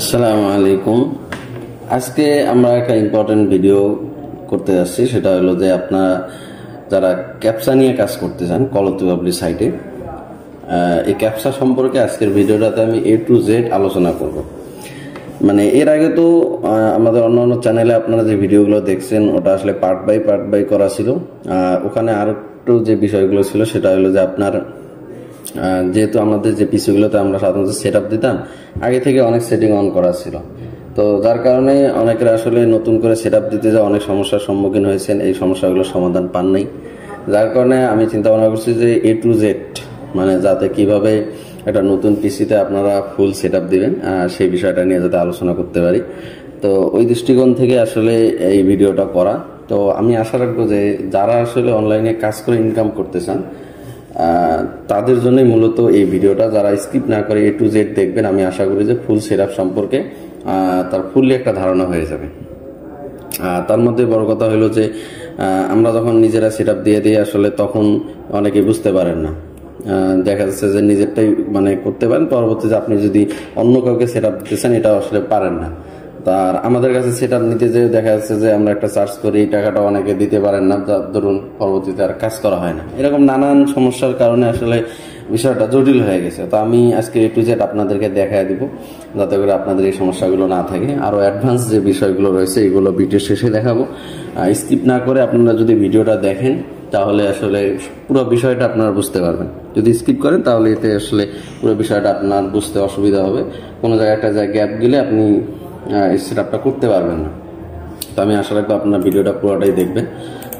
আসসালামু আলাইকুম। আজকে আমরা একটা ইম্পর্টেন্ট ভিডিও করতে যাচ্ছি, সেটা হলো যে আপনারা যারা ক্যাপচা নিয়ে কাজ করতে চান কলতি পাবলিক সাইটে, এই ক্যাপচা সম্পর্কে আজকের ভিডিওটাতে আমি A to Z আলোচনা করব। মানে এর আগে তো আমাদের অন্য চ্যানেলে আপনারা যে ভিডিওগুলো দেখছেন ওটা আসলে পার্ট বাই করা ছিল। ওখানে আর একটু যে বিষয়গুলো ছিল সেটা হলো যে আপনার যেহেতু আমাদের যে পিসিগুলোতে আমরা সাধারণত সেট আপ দিতাম, আগে থেকে অনেক সেটিং অন করা ছিল, তো যার কারণে অনেকের আসলে নতুন করে সেট আপ দিতে যা অনেক সমস্যার সম্মুখীন হয়েছেন, এই সমস্যাগুলোর সমাধান পান নাই। যার কারণে আমি চিন্তা ভাবনা করছি যে A to Z, মানে যাতে কিভাবে একটা নতুন পিসিতে আপনারা ফুল সেট আপ দিবেন সেই বিষয়টা নিয়ে যাতে আলোচনা করতে পারি। তো ওই দৃষ্টিকোণ থেকে আসলে এই ভিডিওটা করা। তো আমি আশা রাখবো যে যারা আসলে অনলাইনে কাজ করে ইনকাম করতে চান তাদের জন্যই মূলত এই ভিডিওটা। যারা স্কিপ না করে A to Z দেখবেন, আমি আশা করি যে ফুল সেট আপ সম্পর্কে তার ফুললি একটা ধারণা হয়ে যাবে। তার মধ্যে বড় কথা হলো যে আমরা যখন নিজেরা সেট আপ দিয়ে দিই আসলে তখন অনেকে বুঝতে পারেন না। দেখা যাচ্ছে যে নিজেরটাই মানে করতে পারেন, পরবর্তীতে আপনি যদি অন্য কাউকে সেট আপ দিতে চান এটা আসলে পারেন না। তার আমাদের কাছে সেট আপ নিতে যেয়ে দেখা যাচ্ছে যে আমরা একটা চার্জ করি, এই টাকাটা অনেকে দিতে পারেন না, যার ধরুন পরবর্তীতে আর কাজ করা হয় না। এরকম নানান সমস্যার কারণে আসলে বিষয়টা জটিল হয়ে গেছে। তো আমি আজকে A to Z আপনাদেরকে দেখায় দিব যাতে করে আপনাদের এই সমস্যাগুলো না থাকে। আরও অ্যাডভান্স যে বিষয়গুলো রয়েছে এগুলো ভিডিও শেষে দেখাবো। স্কিপ না করে আপনারা যদি ভিডিওটা দেখেন তাহলে আসলে পুরো বিষয়টা আপনারা বুঝতে পারবেন। যদি স্কিপ করেন তাহলে এতে আসলে পুরো বিষয়টা আপনার বুঝতে অসুবিধা হবে, কোনো জায়গায় একটা গ্যাপ গেলে আপনি এই সেট আপটা করতে পারবেন না। তো আমি আশা রাখবো আপনার ভিডিওটা পুরোটাই দেখবেন।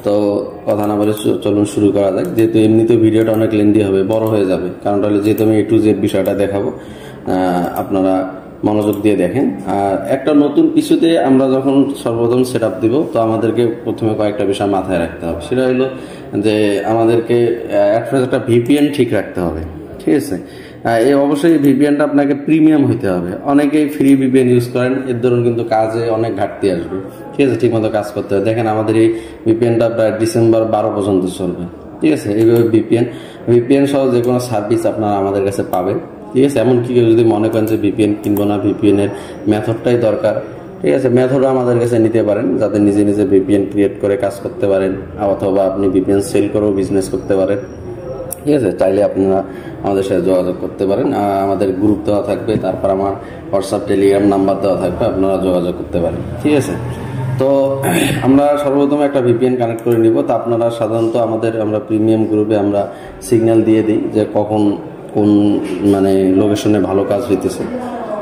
তো কথা না বলে চলুন শুরু করা যাক। যেহেতু এমনিতেও ভিডিওটা অনেক লেন্দি হবে, বড় হয়ে যাবে, কারণটা হলো যেহেতু আমি A to Z বিষয়টা দেখাবো, আপনারা মনোযোগ দিয়ে দেখেন। আর একটা নতুন পিসিতে আমরা যখন সর্বপ্রথম সেট আপ দিব, তো আমাদেরকে প্রথমে কয়েকটা বিষয় মাথায় রাখতে হবে। সেটা হলো যে আমাদেরকে একটা VPN ঠিক রাখতে হবে, ঠিক আছে। এই অবশ্যই VPNটা আপনাকে প্রিমিয়াম হইতে হবে। অনেকেই ফ্রি VPN ইউজ করেন, এর ধরুন কিন্তু কাজে অনেক ঘাটতি আসবে, ঠিক আছে। ঠিকমতো কাজ করতে হবে। দেখেন আমাদের এই VPNটা প্রায় ডিসেম্বর 12 পর্যন্ত চলবে, ঠিক আছে। এইভাবে VPN সহ যে কোনো সার্ভিস আপনারা আমাদের কাছে পাবেন, ঠিক আছে। এমনকি কেউ যদি মনে করেন যে VPN কিনবো না, VPN এর মেথডটাই দরকার, ঠিক আছে, মেথডও আমাদের কাছে নিতে পারেন, যাতে নিজে VPN ক্রিয়েট করে কাজ করতে পারেন, অথবা আপনি VPN সেল করেও বিজনেস করতে পারেন, ঠিক আছে। চাইলে আপনারা আমাদের সাথে যোগাযোগ করতে পারেন। আমাদের গ্রুপ দেওয়া থাকবে, তারপর আমার হোয়াটসঅ্যাপ টেলিগ্রাম নাম্বার দেওয়া থাকবে, আপনারা যোগাযোগ করতে পারেন, ঠিক আছে। তো আমরা সর্বপ্রথম একটা VPN কানেক্ট করে নিব। তো আপনারা সাধারণত আমরা প্রিমিয়াম গ্রুপে আমরা সিগন্যাল দিয়ে দিই যে কখন কোন মানে লোকেশনে ভালো কাজ হইতেছে।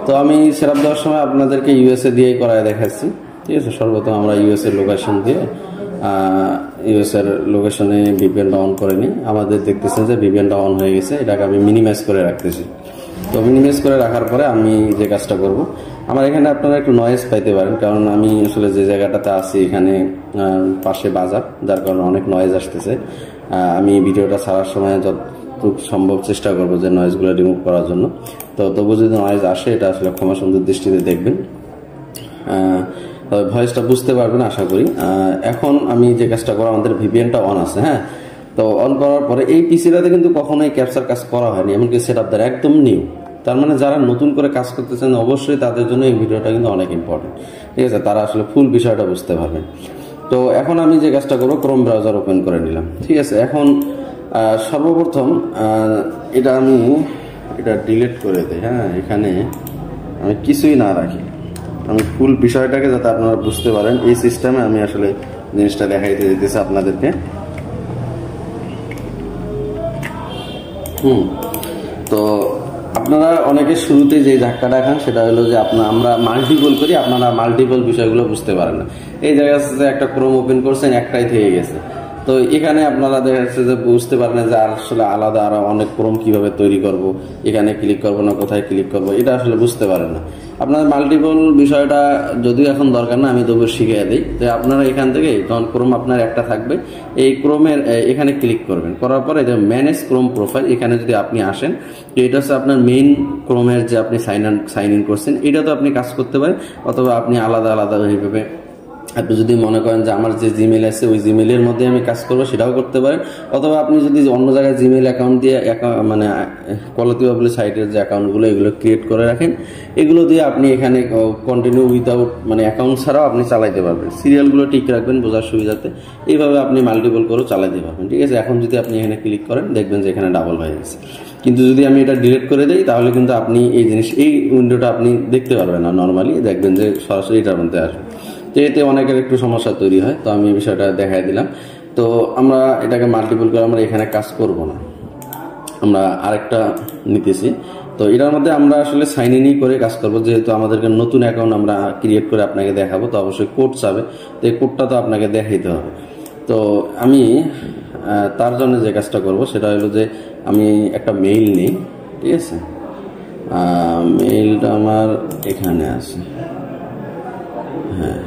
তো আমি সেট আপ দেওয়ার সময় আপনাদেরকে USA দিয়েই করায় দেখাচ্ছি, ঠিক আছে। সর্বপ্রথম আমরা USA লোকেশন দিয়ে US এর লোকেশনে VPNটা অন করে নিই। আমাদের দেখতেছেন যে VPNটা অন হয়ে গেছে, এটাকে আমি মিনিমাইজ করে রাখতেছি। তো মিনিমাইজ করে রাখার পরে আমি যে কাজটা করব, আমার এখানে আপনারা একটু নয়েজ পাইতে পারেন, কারণ আমি আসলে যে জায়গাটাতে আছি এখানে পাশে বাজার, যার কারণে অনেক নয়েজ আসতেছে। আমি ভিডিওটা ছাড়ার সময় যতটুকু সম্ভব চেষ্টা করবো যে নয়েজগুলো রিমুভ করার জন্য। তো তবু যদি নয়েজ আসে এটা আসলে ক্ষমা সুন্দর দৃষ্টিতে দেখবেন, ভয়েসটা বুঝতে পারবেন আশা করি। এখন আমি যে কাজটা করবো, আমাদের VPNটা অন আছে, হ্যাঁ। তো অন করার পরে এই পিসিটাতে কিন্তু কখনোই ক্যাপচার কাজ করা হয়নি, এমনকি সেট আপ দ্বারা একদম নিউ। তার মানে যারা নতুন করে কাজ করতেছেন অবশ্যই তাদের জন্য এই ভিডিওটা কিন্তু অনেক ইম্পর্টেন্ট, ঠিক আছে। তারা আসলে ফুল বিষয়টা বুঝতে পারবেন। তো এখন আমি যে কাজটা করবো, ক্রোম ব্রাউজার ওপেন করে নিলাম, ঠিক আছে। এখন সর্বপ্রথম এটা ডিলিট করে দিই, হ্যাঁ। এখানে আমি কিছুই না রাখি, আমি ফুল বিষয়টাকে যাতে আপনারা বুঝতে পারেন এই সিস্টেমে আমি আসলে জিনিসটা দেখাইতে দিতেছি আপনাদেরকে। তো আপনারা অনেকে শুরুতে যে ধাক্কাটা খান সেটা হলো যে আমরা মাল্টিপল করি, আপনারা মাল্টিপল বিষয়গুলো বুঝতে পারেন না। এই জায়গায় একটা ক্রোম ওপেন করছেন, একটাই থেকে গেছে। তো এখানে আপনারা দেখা যাচ্ছে যে বুঝতে পারেন যে আসলে আলাদা আরো অনেক ক্রোম কিভাবে তৈরি করব, এখানে ক্লিক করব না কোথায় ক্লিক করব, এটা আসলে বুঝতে পারেন না। আপনার মাল্টিপল বিষয়টা যদিও এখন দরকার না, আমি তবু শিখিয়ে দিই যে আপনারা এখান থেকে যখন ক্রোম আপনার একটা থাকবে, এই ক্রোমের এখানে ক্লিক করবেন, করার পরে যে ম্যানেজ ক্রোম প্রোফাইল, এখানে যদি আপনি আসেন, তো এটা হচ্ছে আপনার মেইন ক্রোমের যে আপনি সাইন ইন করছেন, এটা তো আপনি কাজ করতে পারেন, অথবা আপনি আলাদা এইভাবে আপনি যদি মনে করেন যে আমার যে জিমেল আছে ওই জিমেলের মধ্যে আমি কাজ করবো, সেটাও করতে পারেন। অথবা আপনি যদি অন্য জায়গায় জিমেল অ্যাকাউন্ট দিয়ে মানে কোয়ালিটি পাবলিক সাইটের যে অ্যাকাউন্টগুলো এগুলো ক্রিয়েট করে রাখেন, এগুলো দিয়ে আপনি এখানে কন্টিনিউ উইদাউট মানে অ্যাকাউন্ট ছাড়াও আপনি চালাইতে পারবেন। সিরিয়ালগুলো ঠিক রাখবেন বোঝার সুবিধাতে, এইভাবে আপনি মাল্টিপল করেও চালাইতে পারবেন। ঠিক আছে, এখন যদি আপনি এখানে ক্লিক করেন দেখবেন যে এখানে ডাবল হয়ে গেছে। কিন্তু যদি আমি এটা ডিলিট করে দিই তাহলে কিন্তু আপনি এই উইন্ডোটা আপনি দেখতে পারবেন না। নর্মালি দেখবেন যে সরাসরি এটার মধ্যে আসবে, তো এতে অনেকের একটু সমস্যা তৈরি হয়। তো আমি বিষয়টা দেখাই দিলাম। তো আমরা এটাকে মাল্টিপল করে আমরা এখানে কাজ করব না, আমরা আরেকটা নিতেছি। তো এটার মধ্যে আমরা আসলে সাইন ইনই করে কাজ করব, যেহেতু আমাদেরকে নতুন অ্যাকাউন্ট আমরা ক্রিয়েট করে আপনাকে দেখাবো, তো অবশ্যই কোড চাবে, তো এই কোডটা তো আপনাকে দেখাইতে হবে। তো আমি তার জন্য যে কাজটা করব সেটা হলো যে আমি একটা মেইল নিই। ঠিক আছে, মেইলটা আমার এখানে আছে। হ্যাঁ,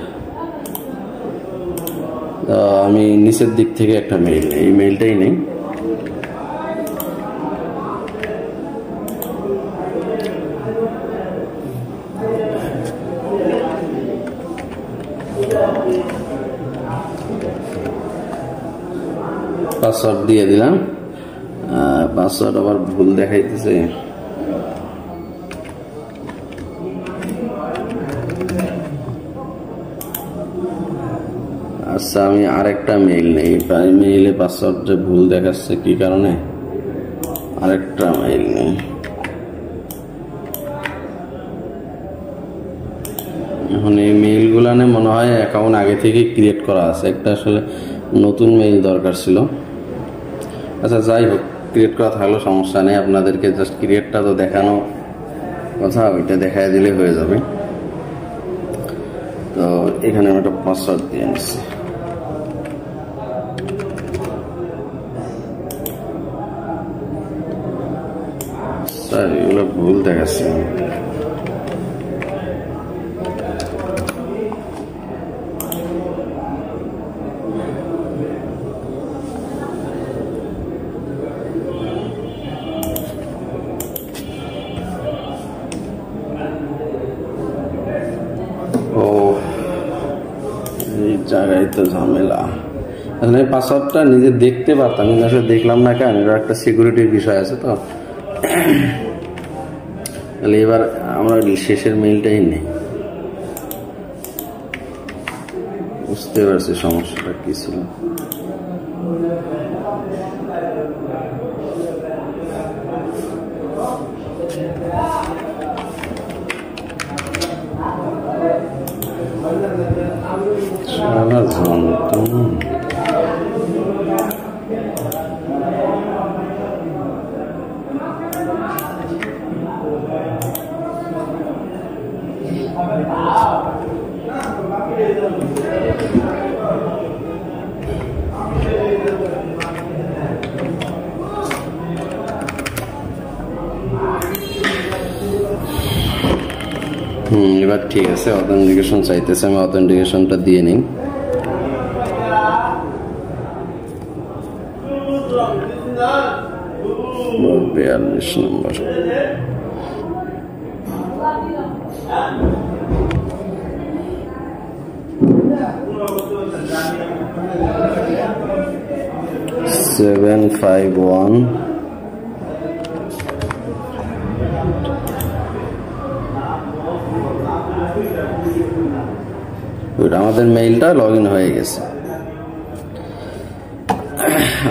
আমি নিচের দিক থেকে একটা মেইল নেই, এই মেইলটাই নেই। পাসওয়ার্ড দিয়ে দিলাম, পাসওয়ার্ড আবার ভুল দেখাইতেছে। আচ্ছা, আমি আরেকটা মেইল নেই, মেইলে পাসওয়ার্ডটা ভুল দেখাচ্ছে কি কারণে, আরেকটা মেইল নেই। এখন এই মেইলগুলানে মনে হয় অ্যাকাউন্ট আগে থেকে ক্রিয়েট করা আছে, একটা আসলে নতুন মেইল দরকার ছিল। আচ্ছা যাই হোক, ক্রিয়েট করা থাকলেও সমস্যা নেই, আপনাদেরকে জাস্ট ক্রিয়েটটা তো দেখানো কথা, ওইটা দেখাই দিলে হয়ে যাবে। তো এখানে আমি একটা পাসওয়ার্ড দিয়ে নিচ্ছি। স্যার এগুলো ভুল দেখাচ্ছে। ও, এই জায়গায় তো ঝামেলা। আসলে পাসওয়ার্ডটা নিজে দেখতে পারতাম, কিন্তু আসলে দেখলাম না কেন, এটা একটা সিকিউরিটির বিষয় আছে। তো তাহলে এবার আমরা শেষের মেইলটাই নেই। বুঝতে পারছি সমস্যাটা কি ছিল। সারা যন্ত্রণা। এবার ঠিক আছে, অথেন্টিকেশন চাইতেছে, আমি অথেন্টিকেশনটা দিয়ে নিই। বিয়াল্লিশ নম্বর। সেভেন ফাইভ ওয়ান আমাদের মেইলটা লগ ইন হয়ে গেছে।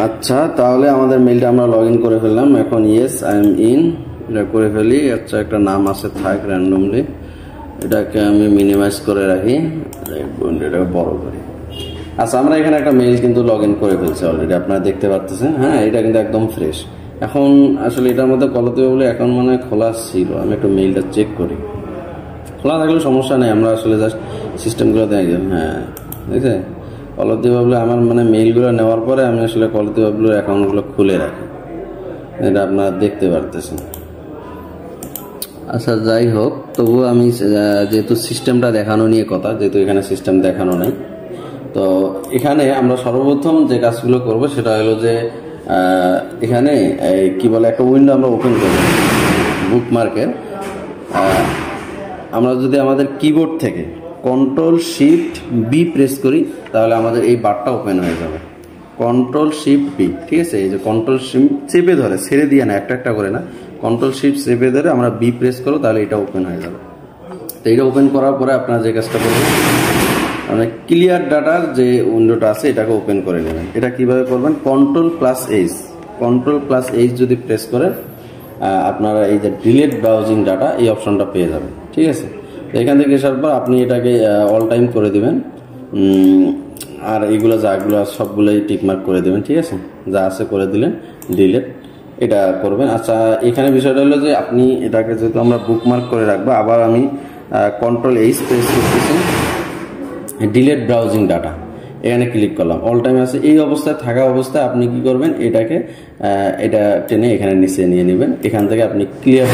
আচ্ছা, তাহলে আমাদের মেইলটা আমরা লগ ইন করে ফেললাম। এখন ইয়েস আই এম ইন এটা করে ফেলি। আচ্ছা, একটা নাম আছে থাক র্যান্ডমলি, এটাকে আমি মিনিমাইজ করে রাখি, এটাকে বড় করি। আচ্ছা, আমরা এখানে একটা মেইল কিন্তু লগ ইন করে ফেলছি অলরেডি, আপনারা দেখতে পাচ্ছেন। হ্যাঁ, এটা কিন্তু একদম ফ্রেশ। এখন আসলে এটার মধ্যে কলতে বলে এখন মানে খোলা ছিল, আমি একটু মেইলটা চেক করি। খোলা থাকলে সমস্যা নেই, আমরা আসলে জাস্ট সিস্টেমগুলো দেখি। হ্যাঁ, দেখছে কলতি বাবলু আমার মানে মেইলগুলো নেওয়ার পরে আমি আসলে কলতি বাবলুর অ্যাকাউন্টগুলো খুলে রাখি, এটা আপনারা দেখতে পারতেছেন। আচ্ছা যাই হোক, তবু আমি যেহেতু সিস্টেমটা দেখানো নিয়ে কথা, যেহেতু এখানে সিস্টেম দেখানো নেই, তো এখানে আমরা সর্বপ্রথম যে কাজগুলো করব সেটা হলো যে এখানে কি বলে একটা উইন্ডো আমরা ওপেন করব বুকমার্কের। আমরা যদি আমাদের কিবোর্ড থেকে কন্ট্রোল শিফট বি প্রেস করি তাহলে আমাদের এই বারটা ওপেন হয়ে যাবে। কন্ট্রোল শিফট বি, ঠিক আছে? এই যে কন্ট্রোল শিফট চেপে ধরে, ছেড়ে দিয়ে না, একটা একটা করে না, কন্ট্রোল শিফট চেপে ধরে আমরা বি প্রেস করবো তাহলে এটা ওপেন হয়ে যাবে। তো এটা ওপেন করার পরে আপনারা যে কাজটা করবেন, মানে ক্লিয়ার ডাটার যে উইন্ডোটা আছে এটাকে ওপেন করে নেবেন। এটা কিভাবে করবেন? কন্ট্রোল প্লাস এইচ যদি প্রেস করেন আপনারা এই যে ডিলিট ব্রাউজিং ডাটা এই অপশনটা পেয়ে যাবেন, ঠিক আছে? এখান থেকে আসার পর আপনি এটাকে অল টাইম করে দিবেন, আর এইগুলো যাগুলো সবগুলোই টিকমার্ক করে দেবেন, ঠিক আছে? যা আছে করে দিলেন, ডিলিট এটা করবেন। আচ্ছা, এখানে বিষয়টা হলো যে আপনি এটাকে যেহেতু আমরা বুকমার্ক করে রাখবো, আবার আমি কন্ট্রোল এইচ প্রেস করতেছি, ডিলিট ব্রাউজিং ডাটা এখানে ক্লিক করলাম, অল টাইম আছে। এই অবস্থায় থাকা অবস্থায় আপনি কি করবেন? এটাকে এটা টেনে এখানে নিচে নিয়ে নেবেন। এখান থেকে আপনি ক্লিয়ার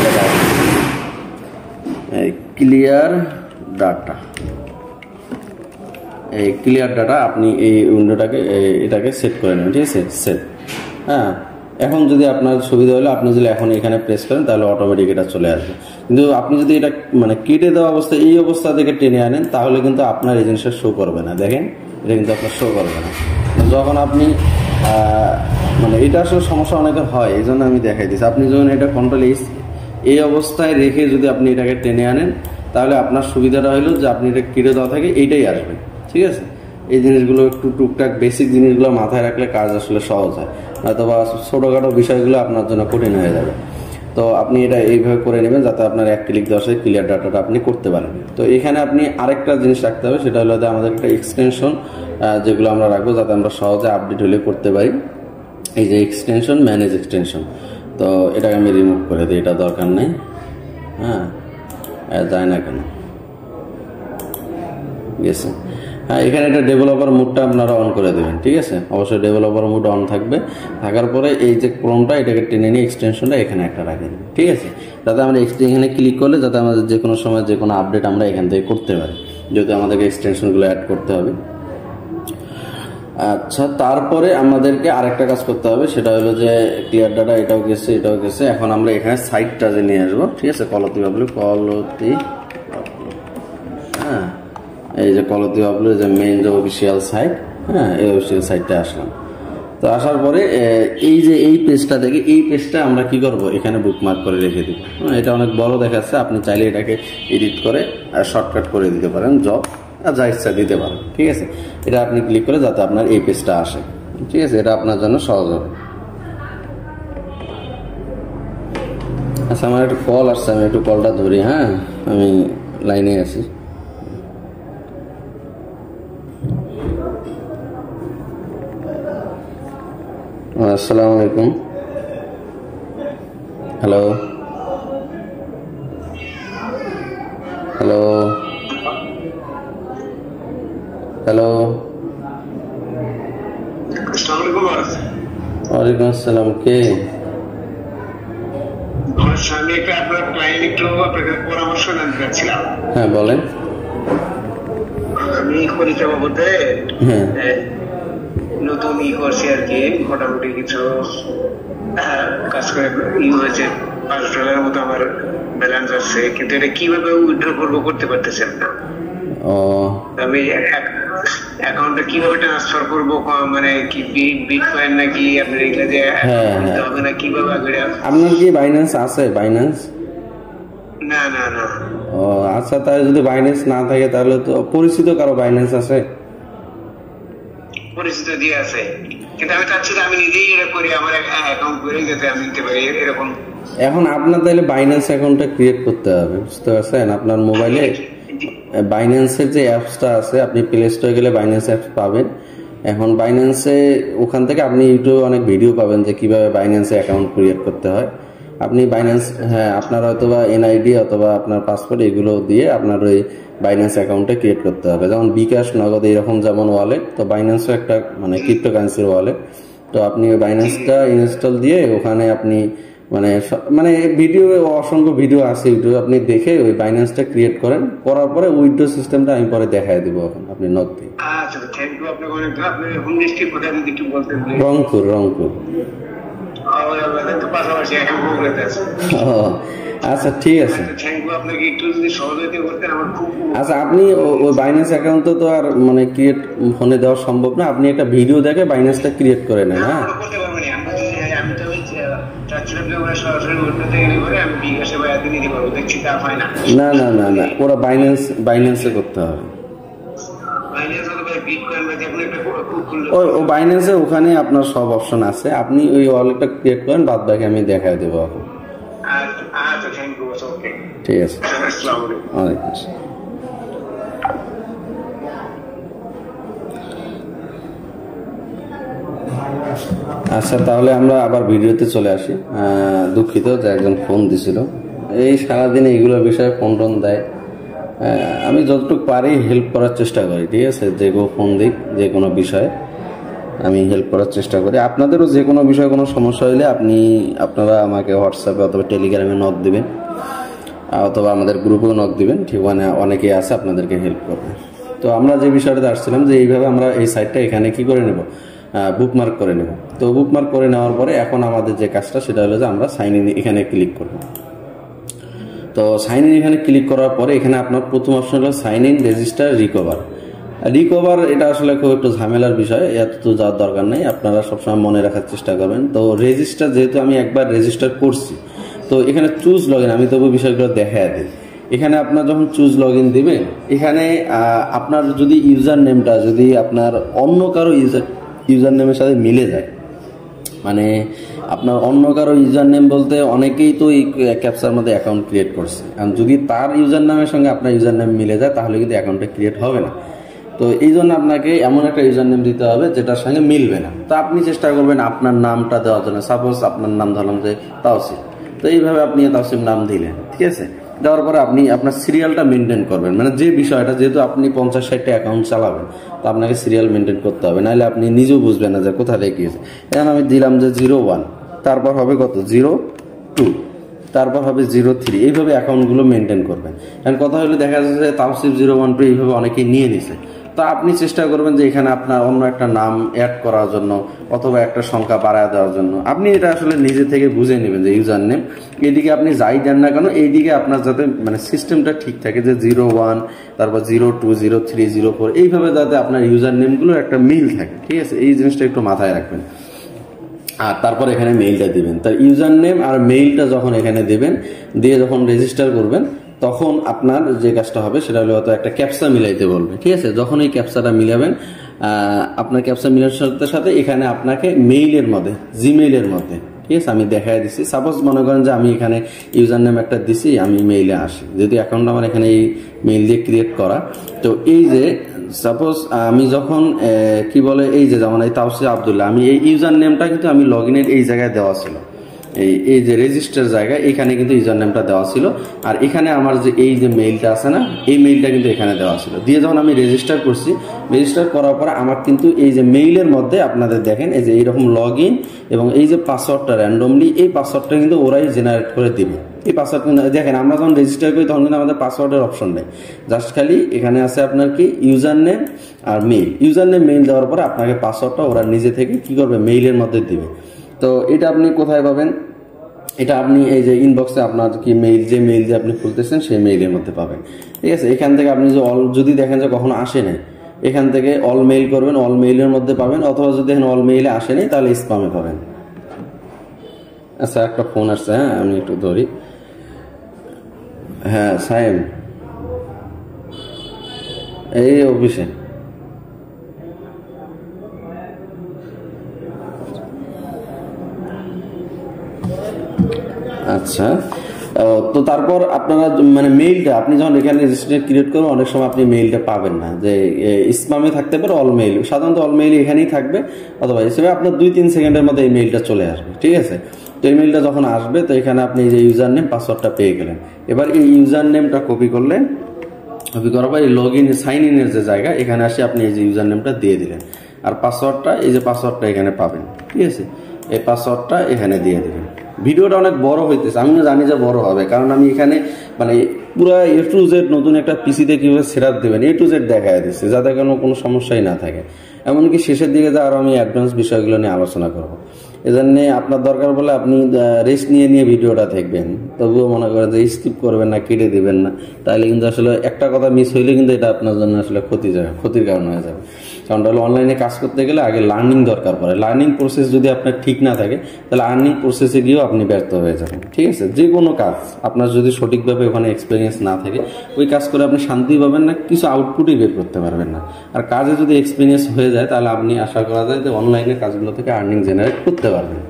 ডাটা আপনি এই উইন্ডোটাকে এটাকে সেট করে নেবেন, ঠিক আছে? সেট। হ্যাঁ, এখন যদি আপনার সুবিধা হলে আপনি যদি এখন এখানে প্রেস করেন তাহলে অটোমেটিক এটা চলে আসবে। কিন্তু আপনি যদি এটা মানে কেটে দেওয়া অবস্থায় এই অবস্থা থেকে টেনে আনেন তাহলে কিন্তু আপনার এই জিনিসটা শো করবে না। দেখেন, এটা কিন্তু আপনার শো করবে না। যখন আপনি মানে এটা আসলে সমস্যা অনেকের হয়, এই জন্য আমি দেখাই দিচ্ছি। আপনি যখন এটা কন্ট্রোল এই অবস্থায় রেখে যদি আপনি এটাকে টেনে আনেন তাহলে আপনার সুবিধাটা হলো যে আপনি এটা কেটে দেওয়া থাকে এইটাই আসবে, ঠিক আছে? এই জিনিসগুলো একটু টুকটাক বেসিক জিনিসগুলো মাথায় রাখলে কাজ আসলে সহজ হয়, হয়তো বা ছোটোখাটো বিষয়গুলো আপনার জন্য কঠিন হয়ে যাবে। তো আপনি এটা এইভাবে করে নেবেন যাতে আপনার এক ক্লিক দেওয়ার সাথে ক্লিয়ার ডাটাটা আপনি করতে পারেন। তো এখানে আপনি আরেকটা জিনিস রাখতে হবে, সেটা হলো যে আমাদের একটা এক্সটেনশন যেগুলো আমরা রাখবো যাতে আমরা সহজে আপডেট হলে করতে পারি। এই যে এক্সটেনশন, ম্যানেজ এক্সটেনশন, তো এটাকে আমি রিমুভ করে দিই, এটা দরকার নেই। হ্যাঁ, যায় না কেন গেছে? হ্যাঁ, এখানে এটা ডেভেলপার মুডটা আপনারা অন করে দেবেন, ঠিক আছে? অবশ্যই ডেভেলপার মুড অন থাকবে। থাকার পরে এই যে ক্রোমটা এটাকে টেনে নিয়ে এক্সটেনশনটা এখানে একটা রাখে দেবেন, ঠিক আছে? যাতে আমরা এখানে ক্লিক করলে যাতে আমাদের যে কোনো সময় যে কোনো আপডেট আমরা এখান থেকে করতে পারি, যেহেতু আমাদেরকে এক্সটেনশনগুলো অ্যাড করতে হবে। আচ্ছা, তারপরে আমাদেরকে আরেকটা কাজ করতে হবে, সেটা হলো যে ক্লিয়ার ডাটা এটাও গেছে, এটাও গেছে। এখন আমরা এখানে সাইটটা যে নিয়ে আসবো, ঠিক আছে? কলতি বাবলু, হ্যাঁ, এই যে কলতি বাবলু যে মেইন যে অফিসিয়াল সাইট, হ্যাঁ, এই অফিসিয়াল সাইটটা আসলাম। তো আসার পরে এই যে এই পেজটা থেকে এই পেজটা আমরা কি করব? এখানে বুকমার্ক করে রেখে দিব। এটা অনেক বড় দেখাচ্ছে, আপনি চাইলে এটাকে এডিট করে শর্টকাট করে দিতে পারেন, জব যা ইচ্ছা দিতে পারেন, ঠিক আছে? এটা আপনি ক্লিক করে যাতে আপনার এই পেজটা আসে, ঠিক আছে? এটা আপনার জন্য সহজ হবে। আচ্ছা, আমার একটু কল আসছে, আমি একটু কলটা ধরি। হ্যাঁ, আমি লাইনে আছি। আসসালামু আলাইকুম। হ্যালো হ্যালো হ্যালো, ওয়ালাইকুম আসসালাম। কে? হ্যাঁ, বলেন। আমি পরিচয় বলতে নতুন করছি আর কি, মোটামুটি কিছু কাজ করে হয়েছে, $5 মতো আমার ব্যালেন্স আছে, কিন্তু এটা কিভাবে উইথড্র করবো করতে পারতেছেন না। আমি অ্যাকাউন্টে কিভাবে ট্রান্সফার করবো, মানে কি বিটকয়েন নাকি আপনার এগুলো যে হবে না, কিভাবে আপনার কি বাইন্যান্স আছে? বাইন্যান্স? না না না। ও আচ্ছা, তাহলে যদি বাইন্যান্স না থাকে তাহলে তো পরিচিত কারো বাইন্যান্স আছে? পরিচিত দিয়ে আছে, কিন্তু আমি চাচ্ছি যে আমি নিজেই এটা করি, আমার অ্যাকাউন্ট করে যাতে আমি নিতে পারি এরকম। এখন আপনার তাহলে বাইন্যান্স অ্যাকাউন্টটা ক্রিয়েট করতে হবে, বুঝতে পারছেন? আপনার মোবাইলে বাইন্যান্সের যে অ্যাপসটা আছে, আপনি প্লে স্টোরে গেলে বাইন্যান্স অ্যাপস পাবেন। এখন বাইন্যান্সে ওখান থেকে আপনি ইউটিউবে অনেক ভিডিও পাবেন যে কিভাবে বাইন্যান্সে অ্যাকাউন্ট ক্রিয়েট করতে হয়। আপনি বাইন্যান্স, হ্যাঁ, আপনার হয়তো বা এনআইডি অথবা আপনার পাসওয়ার্ড এগুলো দিয়ে আপনার ওই বাইন্যান্স অ্যাকাউন্টটা ক্রিয়েট করতে হবে। যেমন বিকাশ, নগদ এরকম যেমন ওয়ালেট, তো বাইন্যান্সও একটা মানে ক্রিপ্টোকারেন্সির ওয়ালেট। তো আপনি ওই বাইন্যান্সটা ইনস্টল দিয়ে ওখানে আপনি মানে ভিডিও, অসংখ্য ভিডিও আছে ইউটিউবে, আপনি দেখে ওই বাইন্যান্সটা ক্রিয়েট করেন। করার পরে উইথড্র সিস্টেমটা আমি পরে দেখাই দিব। এখন আপনি নক দিন। আচ্ছা, থ্যাংক ইউ। আপনাকে অনেক। আপনি হোম ডিস্ট্রিক্ট কোথায় যদি একটু বলতেন? রংপুর। পাশাপাশি এখন প্রোগ্রেসে আছে। আচ্ছা ঠিক আছে। থ্যাংক ইউ, আপনাকে একটু যদি সহযোগিতা করতেন আমার খুব। আচ্ছা আপনি ওই বাইন্যান্স অ্যাকাউন্ট তো আর মানে ক্রিয়েট ফোনে দেওয়া সম্ভব না, আপনি একটা ভিডিও দেখে বাইন্যান্সটা ক্রিয়েট করে নেন। হ্যাঁ আমি তো চাচ্ছিলাম যে আমরা সরাসরি ওটাতে গেলে পরে আমি বিকাশে বা এতে নিতে পারবো, দেখছি তা হয় না। না না না না, ওরা বাইন্যান্সে করতে হবে। ও বাইন্যান্সে ওখানে আপনার সব অপশন আছে, আপনি ওই ওয়ালেটটা ক্রিয়েট করেন, বাদ বাকি আমি দেখাই দেবো এখন। ঠিক আছে, ওয়ালাইকুম আসসালাম। আচ্ছা তাহলে আমরা আবার ভিডিওতে চলে আসি। দুঃখিত যে একজন ফোন দিছিল, এই সারাদিন এইগুলোর বিষয়ে ফোন টোন দেয়, আমি যতটুকু পারি হেল্প করার চেষ্টা করি। ঠিক আছে, যে কেউ ফোন দিক যে কোনো বিষয়ে আমি হেল্প করার চেষ্টা করি। আপনাদেরও যে কোনো বিষয়ে কোনো সমস্যা হলে আপনারা আমাকে হোয়াটসঅ্যাপে অথবা টেলিগ্রামে নক দিবেন, অথবা আমাদের গ্রুপেও নক দিবেন। ঠিক মানে অনেকেই আছে আপনাদেরকে হেল্প করবে। তো আমরা যে বিষয়টাতে আসছিলাম যে এইভাবে আমরা এই সাইটটা এখানে কি করে নেব, বুকমার্ক করে নেব। তো বুকমার্ক করে নেওয়ার পরে এখন আমাদের যে কাজটা সেটা হলো যে আমরা সাইন ইন এখানে ক্লিক করব। তো সাইন ইন এখানে ক্লিক করার পরে এখানে আপনার প্রথম অপশন হলো সাইন ইন রেজিস্টার রিকভার। এটা আসলে খুব একটু ঝামেলার বিষয়, এত তো যাওয়ার দরকার নেই, আপনারা সবসময় মনে রাখার চেষ্টা করবেন। তো রেজিস্টার যেহেতু আমি একবার রেজিস্টার করছি, তো এখানে চুজ লগ ইন আমি তবু বিষয়গুলো দেখায় দিই। এখানে আপনার যখন চুজ লগ ইন দিবেন, এখানে আপনার যদি ইউজার নেমটা যদি আপনার অন্য কারো ইউজার নেমের সাথে মিলে যায়, মানে আপনার অন্য কারো ইউজার নেম বলতে অনেকেই তো এই ক্যাপচার মধ্যে অ্যাকাউন্ট ক্রিয়েট করছে, কারণ যদি তার ইউজার নামের সঙ্গে আপনার ইউজার নেম মিলে যায় তাহলে কিন্তু অ্যাকাউন্টটা ক্রিয়েট হবে না। তো এই জন্য আপনাকে এমন একটা ইউজার নেম দিতে হবে যেটার সঙ্গে মিলবে না। তো আপনি চেষ্টা করবেন আপনার নামটা দেওয়ার জন্য। সাপোজ আপনার নাম ধরলাম যে তাওসিফ, তো এইভাবে আপনি তাওসিফ নাম দিলেন। ঠিক আছে, দেওয়ার পরে আপনি আপনার সিরিয়ালটা মেনটেন করবেন, মানে যে বিষয়টা যেহেতু আপনি 50-60টা অ্যাকাউন্ট চালাবেন, তো আপনাকে সিরিয়াল মেনটেন করতে হবে, নাহলে আপনি নিজেও বুঝবেন না যে কোথা থেকে গিয়েছে। এখন আমি দিলাম যে 01, তারপর হবে কত 02, তারপর হবে 03, এইভাবে অ্যাকাউন্টগুলো মেনটেন করবেন। কারণ কথা হলে দেখা যাচ্ছে যে তাওসিফ 012 এইভাবে অনেকেই নিয়ে নিছে। তো আপনি চেষ্টা করবেন যে এখানে আপনার অন্য একটা নাম অ্যাড করার জন্য অথবা একটা সংখ্যা বাড়ায় দেওয়ার জন্য আপনি এটা আসলে নিজে থেকে বুঝে নেবেন যে ইউজার নেম এইদিকে আপনি যাই দেন না কেন, এইদিকে আপনার যাতে মানে সিস্টেমটা ঠিক থাকে যে 01, তারপর 02, 03, 04 এইভাবে যাতে আপনার ইউজার নেমগুলোর একটা মিল থাকে। ঠিক আছে, এই জিনিসটা একটু মাথায় রাখবেন। আর তারপর এখানে মেইলটা দিবেন, তার ইউজার নেম আর মেইলটা যখন এখানে দেবেন, দিয়ে যখন রেজিস্টার করবেন তখন আপনার যে কাজটা হবে সেটা হলো হয়তো একটা ক্যাপচা মিলাইতে বলবে। ঠিক আছে, যখন এই ক্যাপচাটা মিলাবেন, আপনার ক্যাপচা মিলার সাথে সাথে এখানে আপনাকে মেইলের মধ্যে জিমেইলের মধ্যে, ঠিক আছে আমি দেখাই দিচ্ছি। সাপোজ মনে করেন যে আমি এখানে ইউজার নেম একটা দিছি, আমি মেইলে আসি, যদি অ্যাকাউন্ট আমার এখানে এই মেইল দিয়ে ক্রিয়েট করা। তো এই যে সাপোজ আমি যখন কি বলে এই যে যেমন এই তাওসিফ আব্দুল্লাহ, আমি এই ইউজার নেমটা কিন্তু আমি লগ ইনের এই জায়গায় দেওয়া ছিল, এই যে রেজিস্টার জায়গায় এখানে কিন্তু ইউজার নেমটা দেওয়া ছিল, আর এখানে আমার যে এই যে মেইলটা আছে না, এই মেইলটা কিন্তু এখানে দেওয়া ছিল। দিয়ে যখন আমি রেজিস্টার করছি, রেজিস্টার করার পরে আমার কিন্তু এই যে মেইলের মধ্যে আপনাদের দেখেন এই যে এইরকম লগ ইন এবং এই যে পাসওয়ার্ডটা র্যান্ডমলি, এই পাসওয়ার্ডটা কিন্তু ওরাই জেনারেট করে দিবে। এই পাসওয়ার্ড দেখেন আমরা যখন রেজিস্টার করি তখন কিন্তু আমাদের পাসওয়ার্ডের অপশন নেই, জাস্ট খালি এখানে আছে আপনার কি ইউজার নেম আর মেইল। ইউজার নেম মেইল দেওয়ার পরে আপনাকে পাসওয়ার্ডটা ওরা নিজে থেকে কি করবে, মেইলের মধ্যে দিবে। তো এটা আপনি কোথায় পাবেন, এটা আপনি এই যে ইনবক্সে আপনার কি মেইল, যে মেইল দিয়ে আপনি খুলতেছেন সেই মেইলের মধ্যে পাবেন। ঠিক আছে, এখান থেকে আপনি যে যদি দেখেন যে কখনো আসে নাই, এখান থেকে অল মেইল করবেন, অল মেইলের মধ্যে পাবেন, অথবা যদি দেখেন অল মেইলে আসেনি তাহলে স্প্যামে পাবেন। আচ্ছা একটা ফোন আসছে, হ্যাঁ আমি একটু ধরি। হ্যাঁ সাইম, এই অফিসে। আচ্ছা, তো তারপর আপনারা মানে মেইলটা আপনি যখন এখানে রেজিস্ট্রেশন ক্রিয়েট করবেন, অনেক সময় আপনি মেইলটা পাবেন না, যে স্প্যামে থাকতে পারে, অল মেইল সাধারণত অল মেইল এখানেই থাকবে, অথবা হিসেবে আপনার 2-3 সেকেন্ডের মধ্যে এই মেইলটা চলে আসবে। ঠিক আছে, তো এই মেইলটা যখন আসবে, তো এখানে আপনি এই যে ইউজার নেম পাসওয়ার্ডটা পেয়ে গেলেন। এবার এই ইউজার নেমটা কপি করলেন, কপি করার পর এই লগ ইন সাইন ইনের যে জায়গা, এখানে আসে আপনি এই যে ইউজার নেমটা দিয়ে দিলেন, আর পাসওয়ার্ডটা এই যে পাসওয়ার্ডটা এখানে পাবেন। ঠিক আছে, এই পাসওয়ার্ডটা এখানে দিয়ে দেবেন। ভিডিওটা অনেক বড় হইতেছে, আমিও জানি যে বড় হবে, কারণ আমি এখানে মানে পুরো A to Z নতুন একটা পিসিতে কিভাবে সেটআপ দেবেন A to Z দেখায় দিচ্ছি, যাতে কোনো সমস্যাই না থাকে। এমনকি শেষের দিকে যে আরো আমি অ্যাডভান্স বিষয়গুলো নিয়ে আলোচনা করব। এজন্য আপনার দরকার বলে আপনি রেস্ট নিয়ে নিয়ে ভিডিওটা দেখবেন, তবুও মনে করেন যে স্কিপ করবেন না, কেটে দিবেন না, তাহলে কিন্তু আসলে একটা কথা মিস হইলে কিন্তু এটা আপনার জন্য আসলে ক্ষতির কারণ হয়ে যাবে। কারণ হলো অনলাইনে কাজ করতে গেলে আগে লার্নিং দরকার পড়ে। লার্নিং প্রসেস যদি আপনার ঠিক না থাকে তাহলে আর্নিং প্রসেসে গিয়েও আপনি ব্যর্থ হয়ে যাবেন। ঠিক আছে, যে কোনো কাজ আপনার যদি সঠিকভাবে ওখানে এক্সপিরিয়েন্স না থাকে, ওই কাজ করে আপনি শান্তি পাবেন না, কিছু আউটপুটই বের করতে পারবেন না। আর কাজে যদি এক্সপিরিয়েন্স হয়ে যায় তাহলে আপনি আশা করা যায় যে অনলাইনে কাজগুলো থেকে আর্নিং জেনারেট করতে পারবেন।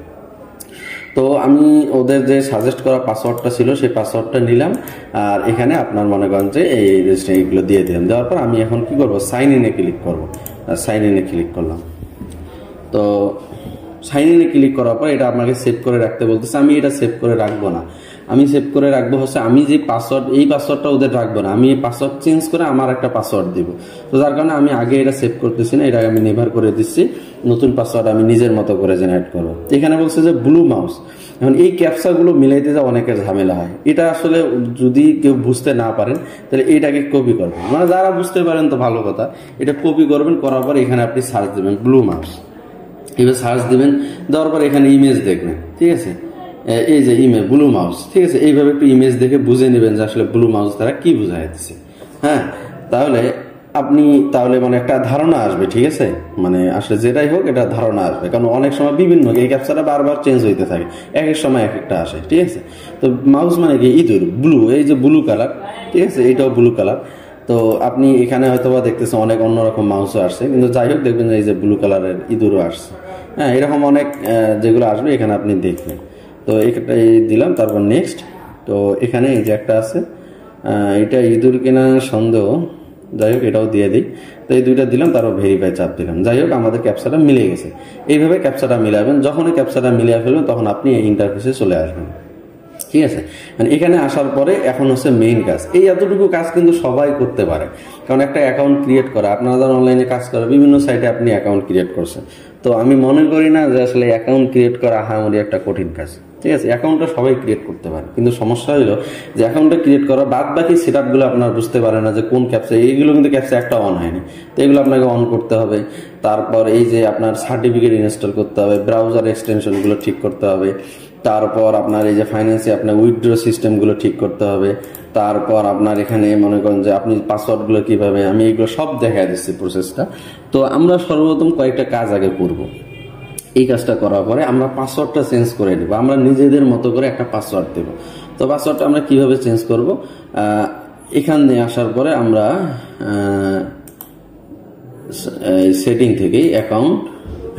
তো আমি ওদের যে সাজেস্ট করা পাসওয়ার্ডটা ছিল সেই পাসওয়ার্ডটা নিলাম, আর এখানে আপনার মনে করেন যে এই রেজিস্ট্রেশনগুলো দিয়ে দিলাম। দেওয়ার পর আমি এখন কি করব, সাইন ইনে ক্লিক করব। সাইন ইনে ক্লিক করলাম। তো সাইন ইনে ক্লিক করার পর এটা আপনাকে সেভ করে রাখতে বলতেছে। আমি এটা সেভ করে রাখবো না, আমি সেভ করে রাখবো হচ্ছে আমি যে পাসওয়ার্ড, এই পাসওয়ার্ডটা ওদের রাখবো না, আমি এই পাসওয়ার্ড চেঞ্জ করে আমার একটা পাসওয়ার্ড দিব। তো যার কারণে আমি আগে এটা সেভ করতেছি না, এটা আমি নেভার করে দিচ্ছি। নতুন পাসওয়ার্ড আমি নিজের মতো করে জেনারেট করবো। এখানে বলছে যে ব্লু মাউস। এখন এই ক্যাপচাগুলো মিলাইতে যা অনেকের ঝামেলা হয়। এটা আসলে যদি কেউ বুঝতে না পারেন তাহলে এটাকে কপি করবেন, মানে যারা বুঝতে পারেন তো ভালো কথা, এটা কপি করবেন, করার পর এখানে আপনি সার্চ দেবেন ব্লু মাউস। এবার সার্চ দিবেন, দেওয়ার পর এখানে ইমেজ দেখবেন। ঠিক আছে, এই যে ইমেজ ব্লু মাউস। ঠিক আছে, এইভাবে একটু ইমেজ দেখে বুঝে নেবেন যে আসলে ব্লু মাউস দ্বারা কি বোঝা যাচ্ছে। হ্যাঁ, তাহলে মানে একটা ধারণা আসবে। ঠিক আছে, মানে আসলে যেটাই হোক এটা ধারণা আসবে, কারণ অনেক সময় বিভিন্ন এই ক্যাপচারটা বারবার চেঞ্জ হইতে থাকে, এক এক সময় এক একটা আসে। ঠিক আছে, তো মাউস মানে কি ইঁদুর, ব্লু, এই যে ব্লু কালার। ঠিক আছে, এইটাও ব্লু কালার। তো আপনি এখানে হয়তো বা দেখতেছেন অনেক অন্যরকম মাউসও আসছে, কিন্তু যাই হোক দেখবেন এই যে ব্লু কালারের ইঁদুরও আসছে। হ্যাঁ, এরকম অনেক যেগুলো আসবে এখানে আপনি দেখবেন। তো এটাই দিলাম, তারপর নেক্সট। তো এখানে এই যে একটা আছে, এটা ইঁদুর কিনা সন্দেহ, যাই হোক এটাও দিয়ে দিই। তো এই দুইটা দিলাম, তারপর ভেরিফাই চাপ দিলাম। যাই হোক আমাদের ক্যাপচাটা মিলে গেছে। এইভাবে ক্যাপচাটা মিলাবেন, যখনই ক্যাপচাটা মিলিয়ে ফেলবেন তখন আপনি এই ইন্টারফেসে চলে আসবেন। ঠিক আছে, মানে এখানে আসার পরে এখন হচ্ছে মেইন কাজ। এই এতটুকু কাজ কিন্তু সবাই করতে পারে, কারণ একটা অ্যাকাউন্ট ক্রিয়েট করা, আপনারা যারা অনলাইনে কাজ করে বিভিন্ন সাইটে আপনি অ্যাকাউন্ট ক্রিয়েট করছেন। তো আমি মনে করি না যে আসলে অ্যাকাউন্ট ক্রিয়েট করা আহামরি একটা কঠিন কাজ। ঠিক আছে, অ্যাকাউন্টটা সবাই ক্রিয়েট করতে পারে, কিন্তু সমস্যা হলো যে অ্যাকাউন্টটা ক্রিয়েট করা বাদ বাকি সেট আপগুলো আপনার বুঝতে পারে না যে কোন ক্যাপচা, এইগুলো কিন্তু ক্যাপচা একটা অন হয়নি, তো এগুলো আপনাকে অন করতে হবে। তারপর এই যে আপনার সার্টিফিকেট ইনস্টল করতে হবে, ব্রাউজার এক্সটেনশনগুলো ঠিক করতে হবে, তারপর আপনার এই যে ফাইন্যান্সে আপনার উইথড্র সিস্টেমগুলো ঠিক করতে হবে, তারপর আপনার এখানে মনে করেন যে আপনি পাসওয়ার্ডগুলো কিভাবে, আমি এগুলো সব দেখা দিচ্ছি প্রসেসটা। তো আমরা সর্বপ্রথম কয়েকটা কাজ আগে করব। এই কাজটা করার পরে আমরা পাসওয়ার্ডটা চেঞ্জ করে দেবো, আমরা নিজেদের মতো করে একটা পাসওয়ার্ড দেব। তো পাসওয়ার্ডটা আমরা কিভাবে চেঞ্জ করব, এখানে আসার পরে আমরা সেটিং থেকেই অ্যাকাউন্ট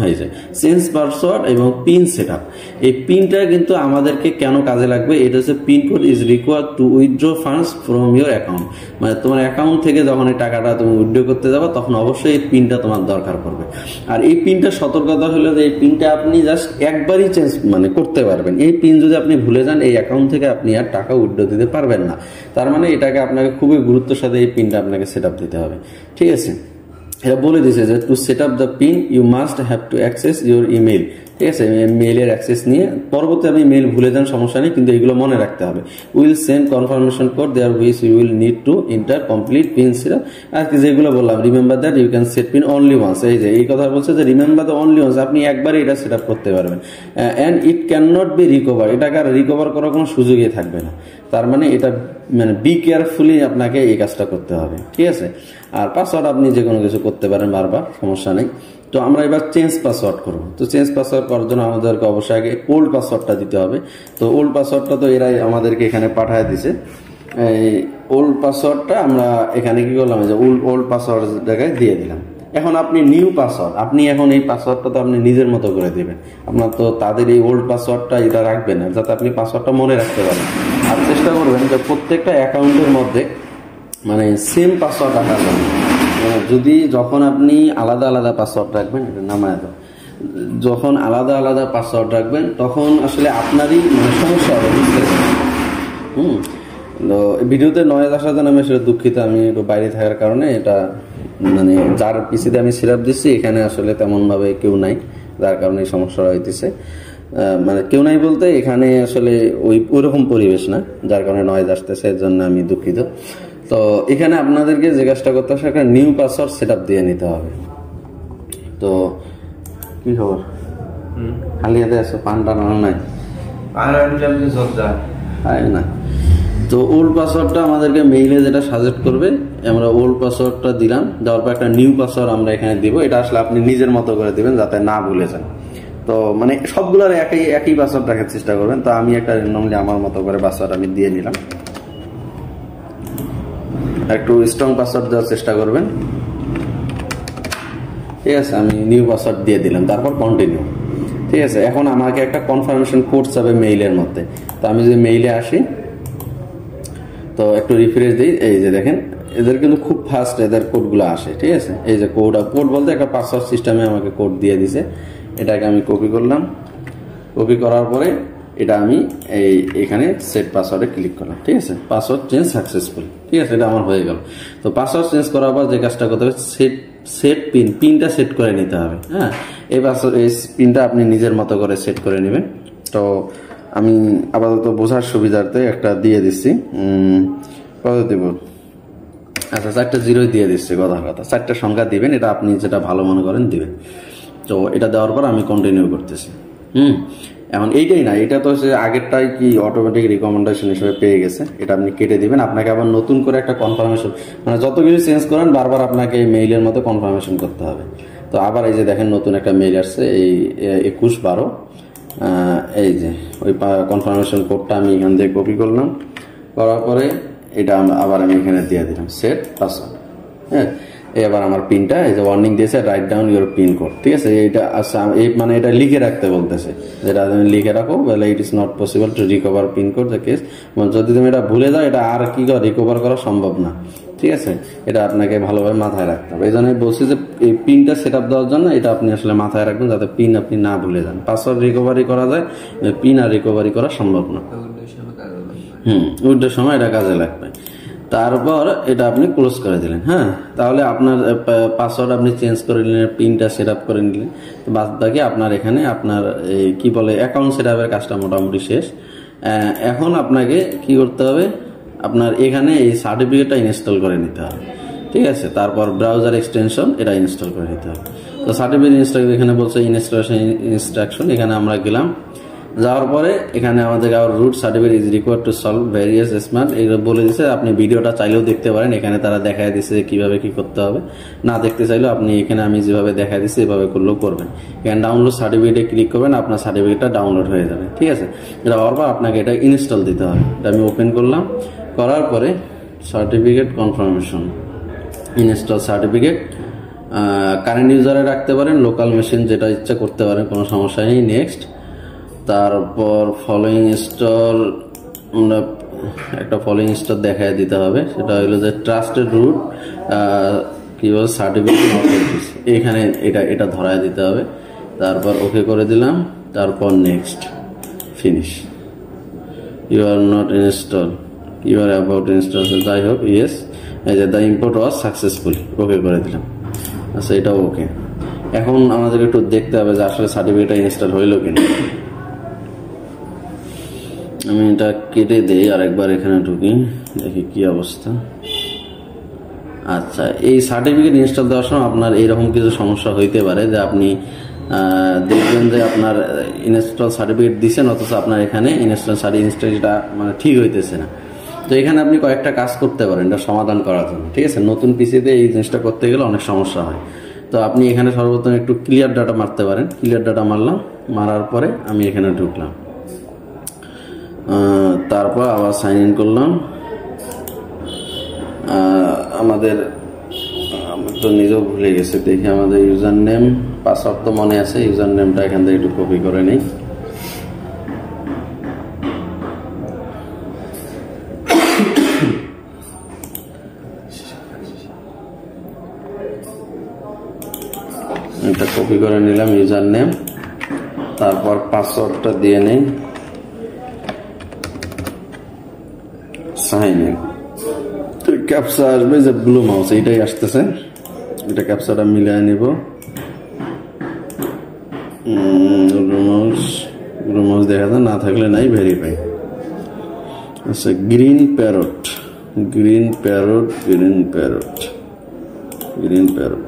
হয়ে যায় চেঞ্জ পাসওয়ার্ড এবং পিন সেট আপ। এই পিনটা কিন্তু আমাদেরকে কেন কাজে লাগবে, এটা হচ্ছে pin code is required two withdraw funds from your account. মানে তোমার অ্যাকাউন্ট থেকে যখন এই টাকাটা তুমি উইথড্র করতে যাবে তখন অবশ্যই এই পিনটা তোমার দরকার পড়বে। আর এই পিনটা সতর্কতা হলো যে এই পিনটা আপনি জাস্ট একবারই চেঞ্জ মানে করতে পারবেন। এই পিন যদি আপনি ভুলে যান এই অ্যাকাউন্ট থেকে আপনি আর টাকা উইথড্র দিতে পারবেন না। তার মানে এটাকে আপনাকে খুবই গুরুত্বের সাথে এই পিনটা আপনাকে সেট আপ দিতে হবে। ঠিক আছে, এটা বলে দিয়েছে যে to set up the pin you must have to access your email. ঠিক আছে, মেইলের অ্যাক্সেস নিয়ে পরবর্তী আপনি মেইল ভুলে যান সমস্যা নেই, কিন্তু এগুলো মনে রাখতে হবে। Will send confirmation code there which you will need to enter complete pin set up. আর কি যেগুলো বললাম, remember that you can set pin only once. এই যে এই কথা বলছে যে রিমেম্বার দ্য অনলি ওয়ান্স, আপনি একবারে এটা সেট আপ করতে পারবেন। And it can not be recover, এটাকে আর রিকভার করার কোনো সুযোগই থাকবে না। তার মানে এটা মানে বি কেয়ারফুলি আপনাকে এই কাজটা করতে হবে। ঠিক আছে, আর পাসওয়ার্ড আপনি যে কোনো কিছু করতে পারেন বারবার, সমস্যা নেই। তো আমরা এবার চেঞ্জ পাসওয়ার্ড করবো। তো চেঞ্জ পাসওয়ার্ড করার জন্য আমাদেরকে অবশ্যই আগে ওল্ড পাসওয়ার্ডটা দিতে হবে। তো ওল্ড পাসওয়ার্ডটা তো এরাই আমাদেরকে এখানে পাঠিয়ে দিছে। এই ওল্ড পাসওয়ার্ডটা আমরা এখানে কি করলাম, যে ওল্ড পাসওয়ার্ড জায়গায় দিয়ে দিলাম। এখন আপনি নিউ পাসওয়ার্ড, আপনি এখন এই পাসওয়ার্ডটা তো আপনি নিজের মতো করে দিবেন। আপনার তো তাদের এই ওল্ড পাসওয়ার্ডটা এটা রাখবেন না, যাতে আপনি পাসওয়ার্ডটা মনে রাখতে পারেন। আর চেষ্টা করবেন যে প্রত্যেকটা অ্যাকাউন্টের মধ্যে মানে সেম পাসওয়ার্ড রাখার জন্য। যদি যখন আপনি আলাদা আলাদা পাসওয়ার্ড রাখবেন, এটা নামায় দাও, যখন আলাদা আলাদা পাসওয়ার্ড রাখবেন তখন আসলে আপনারই মানে সমস্যা হবে, বুঝতে পারবেন। তো ভিডিওতে নয়েজ আসার জন্য আমি আসলে দুঃখিত, আমি একটু বাইরে থাকার কারণে এটা মানে যার পিসিতে আমি সিরাপ দিচ্ছি এখানে আসলে তেমনভাবে কেউ নাই, যার কারণে এই সমস্যাটা হইতেছে। মানে কেউ নাই বলতে এখানে আসলে ওইরকম পরিবেশ না, যার কারণে নয়েজ আসতেছে, এর জন্য আমি দুঃখিত। তো এখানে আপনাদেরকে যে কাজটা করতে হবে একটা নিউ পাসওয়ার্ড সেট আপ দিয়ে নিতে হবে। তো কি খবর, খালি হাতে আসো, পান টানানো নাই না। তো ওল্ড পাসওয়ার্ডটা আমাদেরকে মেইলে যেটা সাজেস্ট করবে, আমরা ওল্ড পাসওয়ার্ডটা দিলাম, দেওয়ার পর একটা নিউ পাসওয়ার্ড আমরা এখানে দিব। এটা আসলে আপনি নিজের মতো করে দিবেন যাতে না ভুলে যান। তো মানে সবগুলোর একই পাসওয়ার্ড রাখার চেষ্টা করবেন। তো আমি একটা র্যান্ডমলি আমার মতো করে পাসওয়ার্ড আমি দিয়ে নিলাম। একটু স্ট্রং পাসওয়ার্ড দেওয়ার চেষ্টা করবেন, ঠিক আছে। আমি নিউ পাসওয়ার্ড দিয়ে দিলাম, তারপর কন্টিনিউ, ঠিক আছে। এখন আমাকে একটা কনফার্মেশন কোড যাবে মেইলের মধ্যে। তো আমি যদি মেইলে আসি, তো একটু রিফ্রেশ দিই, এই যে দেখেন এদের কিন্তু খুব ফাস্ট এদের কোডগুলো আসে, ঠিক আছে। এই যে কোড বলতে একটা পাসওয়ার্ড সিস্টেমে আমাকে কোড দিয়ে দিছে। এটাকে আমি কপি করলাম, কপি করার পরে এটা আমি এখানে সেট পাসওয়ার্ডে ক্লিক করলাম, ঠিক আছে। পাসওয়ার্ড চেঞ্জ সাকসেসফুল, ঠিক আছে, এটা আমার হয়ে গেল। তো পাসওয়ার্ড চেঞ্জ করার পর যে কাজটা করতে হবে, সেট পিনটা সেট করে নিতে হবে। হ্যাঁ, এই পিনটা আপনি নিজের মতো করে সেট করে নেবেন। তো আমি আপাতত বোঝার সুবিধার্থে একটা দিয়ে দিচ্ছি। কত দিব? আচ্ছা, 4টা 0 দিয়ে দিচ্ছি, কথা 4টা সংখ্যা দিবেন, এটা আপনি যেটা ভালো মনে করেন দিবেন। তো এটা দেওয়ার পর আমি কন্টিনিউ করতেছি। এখন এইটাই না, এটা তো আগেরটাই কি অটোমেটিক রিকমেন্ডেশন হিসেবে পেয়ে গেছে, এটা আপনি কেটে দিবেন। আপনাকে আবার নতুন করে একটা কনফার্মেশন, মানে যত কিছু চেঞ্জ করেন বারবার আপনাকে এই মেইলের মতো কনফার্মেশন করতে হবে। তো আবার এই যে দেখেন নতুন একটা মেইল আসছে, এই 21/12, এই যে ওই কনফার্মেশন কোডটা আমি এখান থেকে কপি করলাম, করার পরে এটা আবার আমি এখানে দিয়ে দিলাম সেট পাসওয়ার্ড। হ্যাঁ, এবার আমার পিনটা, এই যে ওয়ার্নিং দিয়েছে write down your pin code, ঠিক আছে। এইটা মানে এটা লিখে রাখতে বলতেছে, যেটা তুমি লিখে রাখো, বলে it is not possible to recover pin code the case. যদি তুমি এটা ভুলে যাও, এটা আর কি রিকভার করা সম্ভব না, ঠিক আছে। এটা আপনাকে ভালোভাবে মাথায় রাখতে হবে। এই জন্য বলছি যে এই পিনটা সেট আপ দেওয়ার জন্য এটা আপনি আসলে মাথায় রাখবেন, যাতে পিন আপনি না ভুলে যান। পাসওয়ার্ড রিকভারি করা যায়, পিন আর রিকভারি করা সম্ভব না। উইথড্রর সময় এটা কাজে লাগবে। তারপর এটা আপনি ক্লোজ করে দিলেন। হ্যাঁ, তাহলে আপনার পাসওয়ার্ড আপনি চেঞ্জ করে নিলেন, পিনটা সেট আপ করে নিলেন। তো বাদ বাকি আপনার এখানে আপনার কি বলে অ্যাকাউন্ট সেট আপের কাজটা মোটামুটি শেষ। এখন আপনাকে কি করতে হবে, আপনার এখানে এই সার্টিফিকেটটা ইনস্টল করে নিতে হবে, ঠিক আছে। তারপর ব্রাউজার এক্সটেনশন এটা ইনস্টল করে নিতে হবে। তো সার্টিফিকেট ইনস্টল এখানে বলছে ইনস্টলেশন ইনস্ট্রাকশন, এখানে আমরা গেলাম। যাওয়ার পরে এখানে আমাদের আবার root certificate is required to solve various smart, এগুলো বলে দিচ্ছে। আপনি ভিডিওটা চাইলেও দেখতে পারেন, এখানে তারা দেখায় দিচ্ছে কিভাবে কি করতে হবে। না দেখতে চাইলেও আপনি এখানে আমি যেভাবে দেখায় দিচ্ছি এভাবে করলেও করবেন। এখানে ডাউনলোড সার্টিফিকেটে ক্লিক করবেন, আপনার সার্টিফিকেটটা ডাউনলোড হয়ে যাবে, ঠিক আছে। এটা হওয়ার পর আপনাকে এটা ইনস্টল দিতে হবে। এটা আমি ওপেন করলাম, করার পরে certificate confirmation, install certificate, current ইউজারে রাখতে পারেন, লোকাল মেশিন যেটা ইচ্ছা করতে পারেন, কোনো সমস্যা নেই। নেক্সট, তারপর ফলোইং স্টোর, আমরা একটা ফলোইং স্টোর দেখায় দিতে হবে। সেটা হলো যে ট্রাস্টেড রুট কি বল সার্টিফিকেট, এখানে এটা ধরায় দিতে হবে। তারপর ওকে করে দিলাম, তারপর next, finish. You are not install, you are about install, যাই হোক, ইয়েস, এই যে the import was successful, okay করে দিলাম। আচ্ছা, এটাও ওকে। এখন আমাদের একটু দেখতে হবে যে আসলে সার্টিফিকেটটা ইনস্টল হইলো কিনা। আমি এটা কেটে দেই, আরেকবার এখানে ঢুকি, দেখি কি অবস্থা। আচ্ছা, এই সার্টিফিকেট ইনস্টল দেওয়ার সময় আপনার এইরকম কিছু সমস্যা হইতে পারে যে আপনি দেখবেন যে আপনার ইনস্টল সার্টিফিকেট দিচ্ছেন, অথচ আপনার এখানে ইনস্টলটা মানে ঠিক হইতেছে না। তো এখানে আপনি কয়েকটা কাজ করতে পারেন এটা সমাধান করার জন্য, ঠিক আছে। নতুন পিসিতে এই জিনিসটা করতে গেলে অনেক সমস্যা হয়। তো আপনি এখানে সর্বপ্রথম একটু ক্লিয়ার ডাটা মারতে পারেন। ক্লিয়ার ডাটা মারলাম, মারার পরে আমি এখানে ঢুকলাম, তারপর আবার সাইন ইন করলাম। আমাদের আমি তো নিজেও ভুলে গেছি, দেখি আমাদের ইউজার নেম, পাসওয়ার্ড তো মনে আছে, ইউজার নেমটা এখান থেকে একটু কপি করে নিই। এটা কপি করে নিলাম ইউজার নেম, তারপর পাসওয়ার্ডটা দিয়ে নেই, সাইন ইন। ক্যাপচা আসবে যে ব্লু মাউস, এইটাই আসতেছে, এটা ক্যাপচাটা মিলিয়ে নিব। ব্লু মাউস দেখা যায়, না থাকলে নাই, ভেরিফাই। আচ্ছা, green parrot, green parrot, green parrot, green parrot.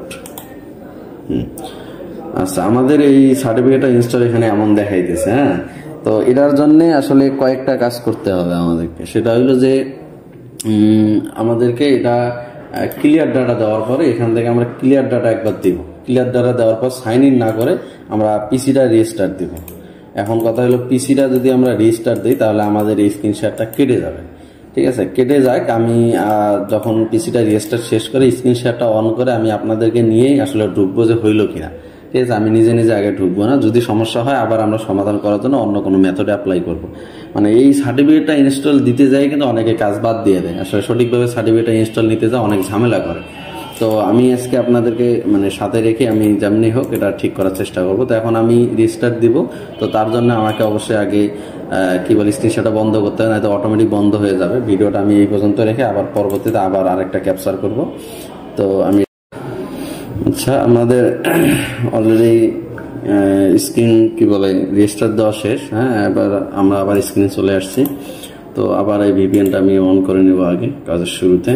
আচ্ছা, আমাদের এই সার্টিফিকেট ইনস্টল এখানে এমন দেখাইতেছে। হ্যাঁ, তো এটার জন্য আসলে কয়েকটা কাজ করতে হবে আমাদেরকে। সেটা হলো যে আমাদেরকে এটা ক্লিয়ার ডাটা দেওয়ার পরে এখান থেকে আমরা ক্লিয়ার ডাটা একবার দিব। ক্লিয়ার ডাটা দেওয়ার পর সাইন ইন না করে আমরা পিসিটা রিস্টার্ট দিব। এখন কথা হলো পিসিটা যদি আমরা রিস্টার্ট দিই তাহলে আমাদের এই স্ক্রিন শেয়ারটা কেটে যাবে। ঠিক আছে, কেটে যাক। আমি যখন পিসিটা রিস্টার্ট শেষ করে স্ক্রিন শেয়ারটা অন করে আমি আপনাদেরকে নিয়েই আসলে ঢুকবো যে হইলো কিনা। ঠিক আছে, আমি নিজে নিজে আগে ঢুকবো না। যদি সমস্যা হয় আবার আমরা সমাধান করার জন্য অন্য কোনো মেথড অ্যাপ্লাই করব। মানে এই সার্টিফিকেটটা ইনস্টল দিতে যাই কিন্তু অনেকে কাজ বাদ দিয়ে দেয়। আসলে সঠিকভাবে সার্টিফিকেটটা ইনস্টল নিতে যায় অনেক ঝামেলা করে। তো আমি আজকে আপনাদেরকে মানে সাথে রেখে আমি যেমনি হোক এটা ঠিক করার চেষ্টা করব। তো এখন আমি রিস্টার্ট দিব। তো তার জন্য আমাকে অবশ্যই আগে কি বলে স্ক্রিনশটটা বন্ধ করতে হবে, নয়তো অটোমেটিক বন্ধ হয়ে যাবে। ভিডিওটা আমি এই পর্যন্ত রেখে আবার পরবর্তীতে আবার আরেকটা ক্যাপচার করব। তো আমি আচ্ছা, আমাদের অলরেডি স্ক্রিন কি বলে রিস্টার্ট দেওয়া শেষ। হ্যাঁ, এবার আমরা আবার স্ক্রিনে চলে আসছি। তো আবার এই ভিপিএনটা আমি অন করে নেব আগে কাজের শুরুতে।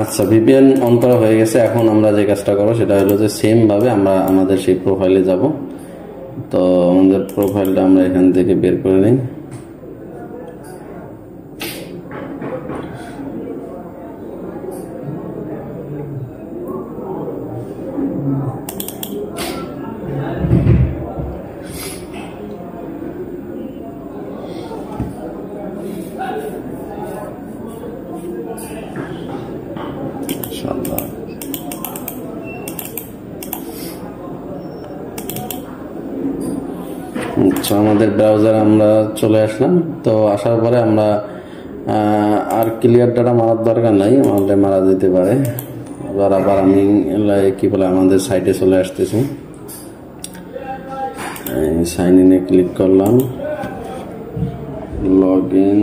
আচ্ছা, ভিপিএন অন করা হয়ে গেছে। এখন আমরা যে কাজটা করবো সেটা হলো যে সেম ভাবে আমরা আমাদের সেই প্রোফাইলে যাব। তো আমাদের প্রোফাইলটা আমরা এখান থেকে বের করে নিই। আচ্ছা, আমাদের ব্রাউজার আমরা চলে আসলাম। তো আসার পরে আমরা আর ক্লিয়ার ডাটা মারার দরকার নাই, আমাদের মারা যেতে পারে। আবার আমি কি বলে আমাদের সাইটে চলে আসতেছি। সাইন ইনে ক্লিক করলাম, লগ ইন।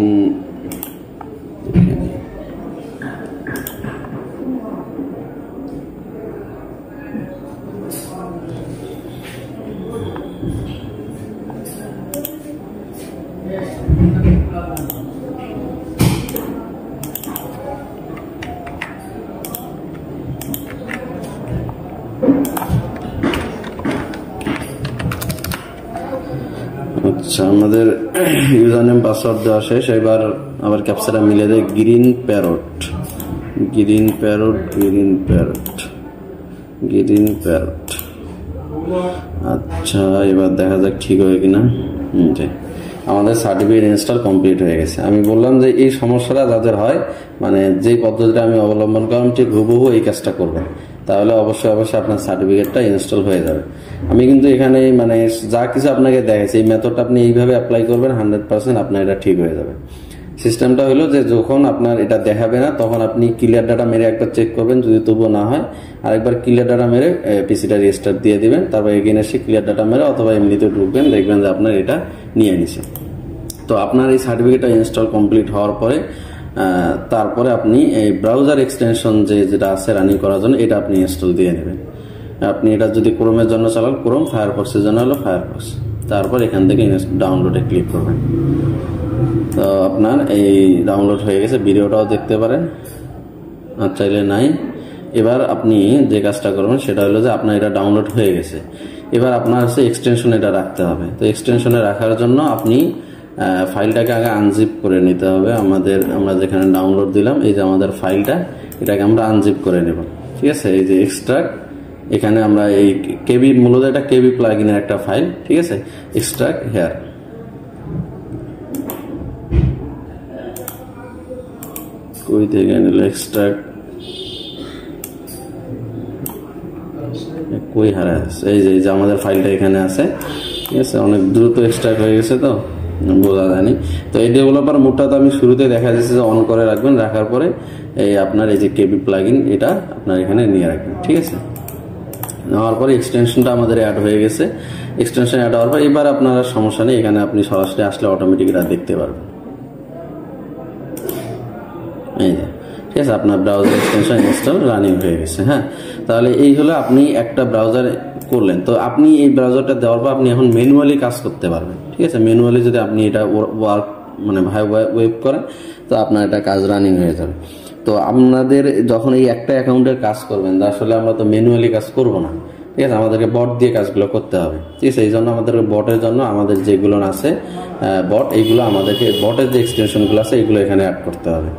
আচ্ছা, আমাদের ইউজার নেম পাসওয়ার্ড দেওয়া শেষ। এবার আবার ক্যাপচাটা মিলে দেয় গ্রিন প্যারট। আচ্ছা, এবার দেখা যাক ঠিক হয় কিনা। আমাদের সার্টিফিকেট ইনস্টল কমপ্লিট হয়ে গেছে। আমি বললাম যে এই সমস্যাটা যাদের হয়, মানে যে পদ্ধতিটা আমি অবলম্বন করলাম ঠিক হুবহু এই কাজটা করবেন, তাহলে অবশ্যই আপনার সার্টিফিকেটটা ইনস্টল হয়ে যাবে। আমি কিন্তু এখানে মানে যা কিছু আপনাকে দেখাচ্ছি এই মেথডটা আপনি এইভাবে অ্যাপ্লাই করবেন, 100% আপনার এটা ঠিক হয়ে যাবে। সিস্টেমটা হলো যে যখন আপনার এটা দেখাবে না তখন আপনি ক্লিয়ার ডাটা মেরে একবার চেক করবেন, যদি তবুও না হয় আরেকবার ক্লিয়ার ডাটা মেরে পিসিটা রিস্টার্ট দিয়ে দিবেন। তারপর এগেইন এসে ক্লিয়ার ডাটা মেরে অথবা এমনিতে ঢুকবেন, দেখবেন যে আপনার এটা নিয়ে নিছে। তো আপনার এই সার্টিফিকেটটা ইনস্টল কমপ্লিট হওয়ার পরে তারপরে আপনি এই ব্রাউজার এক্সটেনশন যেটা আছে রানিং করার জন্য এটা আপনি ইনস্টল দিয়ে নেবেন। আপনি এটা যদি ক্রোমের জন্য চালান ক্রোম, ফায়ারফক্সের জন্য হলো ফায়ারফক্স। তারপর এখান থেকে ডাউনলোডে ক্লিক করবেন। তো আপনার এই ডাউনলোড হয়ে গেছে, ভিডিওটাও দেখতে পারেন আর চাইলে নাই। এবার আপনি যে কাজটা করবেন সেটা হলো যে আপনার এটা ডাউনলোড হয়ে গেছে। এবার আপনার হচ্ছে এক্সটেনশন এটা রাখতে হবে। তো এক্সটেনশনে রাখার জন্য আপনি ফাইলটাকে আগে আনজিপ করে নিতে হবে। আমরা যেখানে ডাউনলোড দিলাম এই যে আমাদের ফাইলটা, এটাকে আমরা আনজিপ করে নেব। ঠিক আছে, এই যে এক্সট্রাক্ট, এখানে আমরা এই কেবি, মূলত এটা কেবি প্লাগইনের একটা ফাইল। ঠিক আছে, এক্সট্রাক্ট হেয়ার। কই থেকে নিল এক্সট্রাক্ট, কই হারায় আছে? এই যে আমাদের ফাইলটা এখানে আছে। ঠিক আছে, অনেক দ্রুত এক্সট্রাক্ট হয়ে গেছে তো বোঝা যায়নি। তো এই ডেভেলপার মোডটা তো আমি শুরুতে দেখা যাচ্ছে যে অন করে রাখবেন, রাখার পরে এই আপনার এই যে কেবি প্লাগইন এটা আপনার এখানে নিয়ে রাখবেন। ঠিক আছে, নেওয়ার পরে এক্সটেনশনটা আমাদের অ্যাড হয়ে গেছে। এক্সটেনশন অ্যাড হওয়ার পর এবার আপনার সমস্যা নেই, এখানে আপনি সরাসরি আসলে অটোমেটিক এটা দেখতে পারবেন। এই যে ঠিক আছে, আপনার ব্রাউজার এক্সটেনশন ইনস্টল রানিং হয়ে গেছে। হ্যাঁ, তাহলে এই হলো আপনি একটা ব্রাউজার করলেন, তো আপনি এই ব্রাউজারটা দেওয়ার পর আপনি এখন ম্যানুয়ালি কাজ করতে পারবেন। ঠিক আছে, ম্যানুয়ালি যদি আপনি এটা ওয়ার্ক মানে ওয়েব করেন তো আপনার এটা কাজ রানিং হয়ে যাবে। তো আপনাদের যখন এই একটা অ্যাকাউন্টের কাজ করবেন, আসলে আমরা তো ম্যানুয়ালি কাজ করব না, ঠিক আছে, আমাদেরকে বট দিয়ে কাজগুলো করতে হবে। ঠিক আছে, এই জন্য আমাদের বটের জন্য আমাদের যেগুলো আছে বট, এইগুলো আমাদেরকে বটের যে এক্সটেনশনগুলো আছে এগুলো এখানে অ্যাড করতে হবে।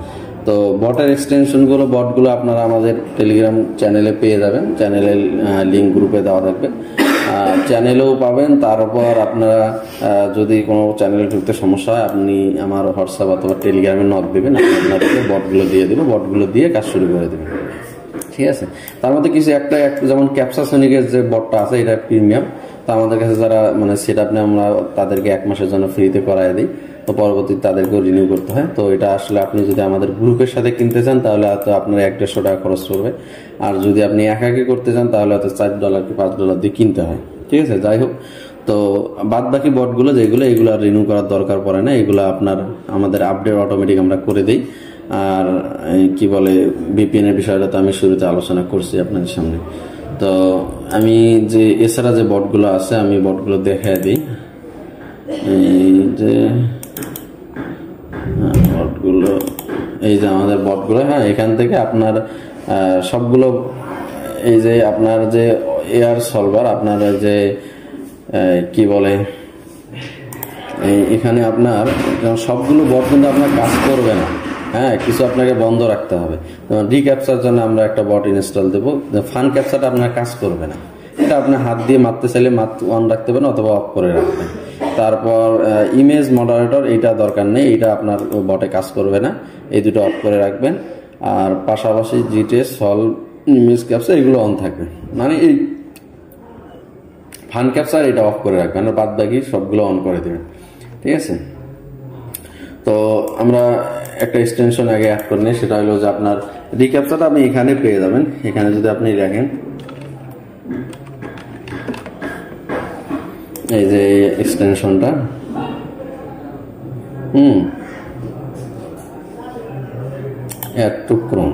তো বটের এক্সটেনশনগুলো বটগুলো আপনারা আমাদের টেলিগ্রাম চ্যানেলে পেয়ে যাবেন, চ্যানেলের লিঙ্ক গ্রুপে দেওয়া থাকবে, চ্যানেলেও পাবেন। তারপর আপনারা যদি কোনো চ্যানেলে ঢুকতে সমস্যা হয় আপনি আমার হোয়াটসঅ্যাপ অথবা টেলিগ্রামে নক দেবেন, আপনাদেরকে বটগুলো দিয়ে দেবো, বটগুলো দিয়ে কাজ শুরু করে দেবেন। ঠিক আছে, তার মধ্যে কিছু একটা যেমন ক্যাপসাসনিকের যে বটটা আছে এটা প্রিমিয়াম, তো আমাদের কাছে যারা মানে সেট আপ নেয় আমরা তাদেরকে 1 মাসের জন্য ফ্রিতে করায় দিই, তো পরবর্তীতে তাদেরকেও রিনিউ করতে হয়। তো এটা আসলে আপনি যদি আমাদের গ্রুপের সাথে কিনতে চান তাহলে হয়তো আপনার 100-150 টাকা খরচ পড়বে, আর যদি আপনি একাকি করতে চান তাহলে হয়তো $4 কি $5 দিয়ে কিনতে হয়। ঠিক আছে, যাই হোক, তো বাদ বাকি বটগুলো যেগুলো এগুলো আর রিনিউ করার দরকার পড়ে না, এগুলো আপনার আমাদের আপডেট অটোমেটিক আমরা করে দিই। আর কি বলে VPN এর বিষয়টা তো আমি শুরুতে আলোচনা করছি আপনাদের সামনে। তো আমি যে এছাড়া যে বটগুলো আছে আমি বটগুলো দেখায় দিই। এই যে বটগুলো, এই যে আমাদের বটগুলো, হ্যাঁ, এখান থেকে আপনার সবগুলো, এই যে আপনার যে এয়ার সলভার, আপনার যে কি বলে এখানে আপনার সবগুলো বট কিন্তু আপনার কাজ করবে না, হ্যাঁ, কিছু আপনাকে বন্ধ রাখতে হবে। রিক্যাপচার জন্য আমরা একটা বট ইনস্টল দেবো, ফান ক্যাপচারটা আপনার কাজ করবে না, এটা আপনি হাত দিয়ে মারতে চাইলে অন রাখতে পারেন অথবা অফ করে রাখবেন। তারপর ইমেজ মডারেটর, এটা দরকার নেই, এটা আপনার বটে কাজ করবে না, এই দুটো অফ করে রাখবেন। আর পাশাপাশি জিটিএস সলভ ইমেজ ক্যাপচার এগুলো অন থাকবে, মানে এই ফান ক্যাপচার এটা অফ করে রাখবেন, আর বাদ বাকি সবগুলো অন করে দেবেন। ঠিক আছে, তো আমরা একটা এক্সটেনশন আগে অ্যাড করে নিই, সেটা হলো যে আপনার রিক্যাপচারটা আপনি এখানে পেয়ে যাবেন। এখানে যদি আপনি দেখেন এই যে এক্সটেনশনটা, অ্যাড টু ক্রোম,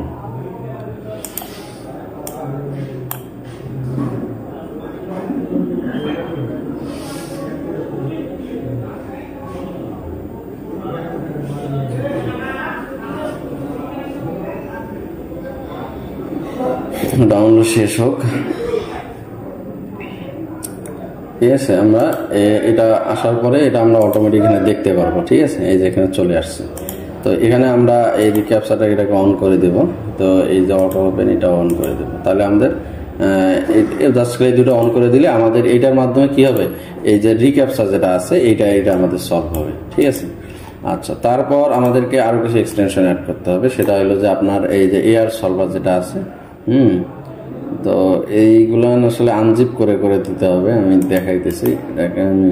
ডাউনলোড শেষ হোক। ঠিক আছে, আমরা এটা আসার পরে এটা আমরা অটোমেটিক এখানে দেখতে পারবো। ঠিক আছে, এই যে এখানে চলে আসছে, তো এখানে আমরা এই রিক্যাপচারটা এটাকে অন করে দেব। তো এই যে অটো ওপেন এটা অন করে দেব, তাহলে আমাদের জাস্ট এই দুটো অন করে দিলে আমাদের এইটার মাধ্যমে কি হবে, এই যে রিক্যাপচার যেটা আছে এটা আমাদের সলভ হবে। ঠিক আছে, আচ্ছা, তারপর আমাদেরকে আরো কিছু এক্সটেনশন অ্যাড করতে হবে, সেটা হলো যে আপনার এই যে এয়ার সলভার যেটা আছে, তো এইগুলো আসলে আনজিপ করে করে দিতে হবে। আমি দেখাইতেছি, এটাকে আমি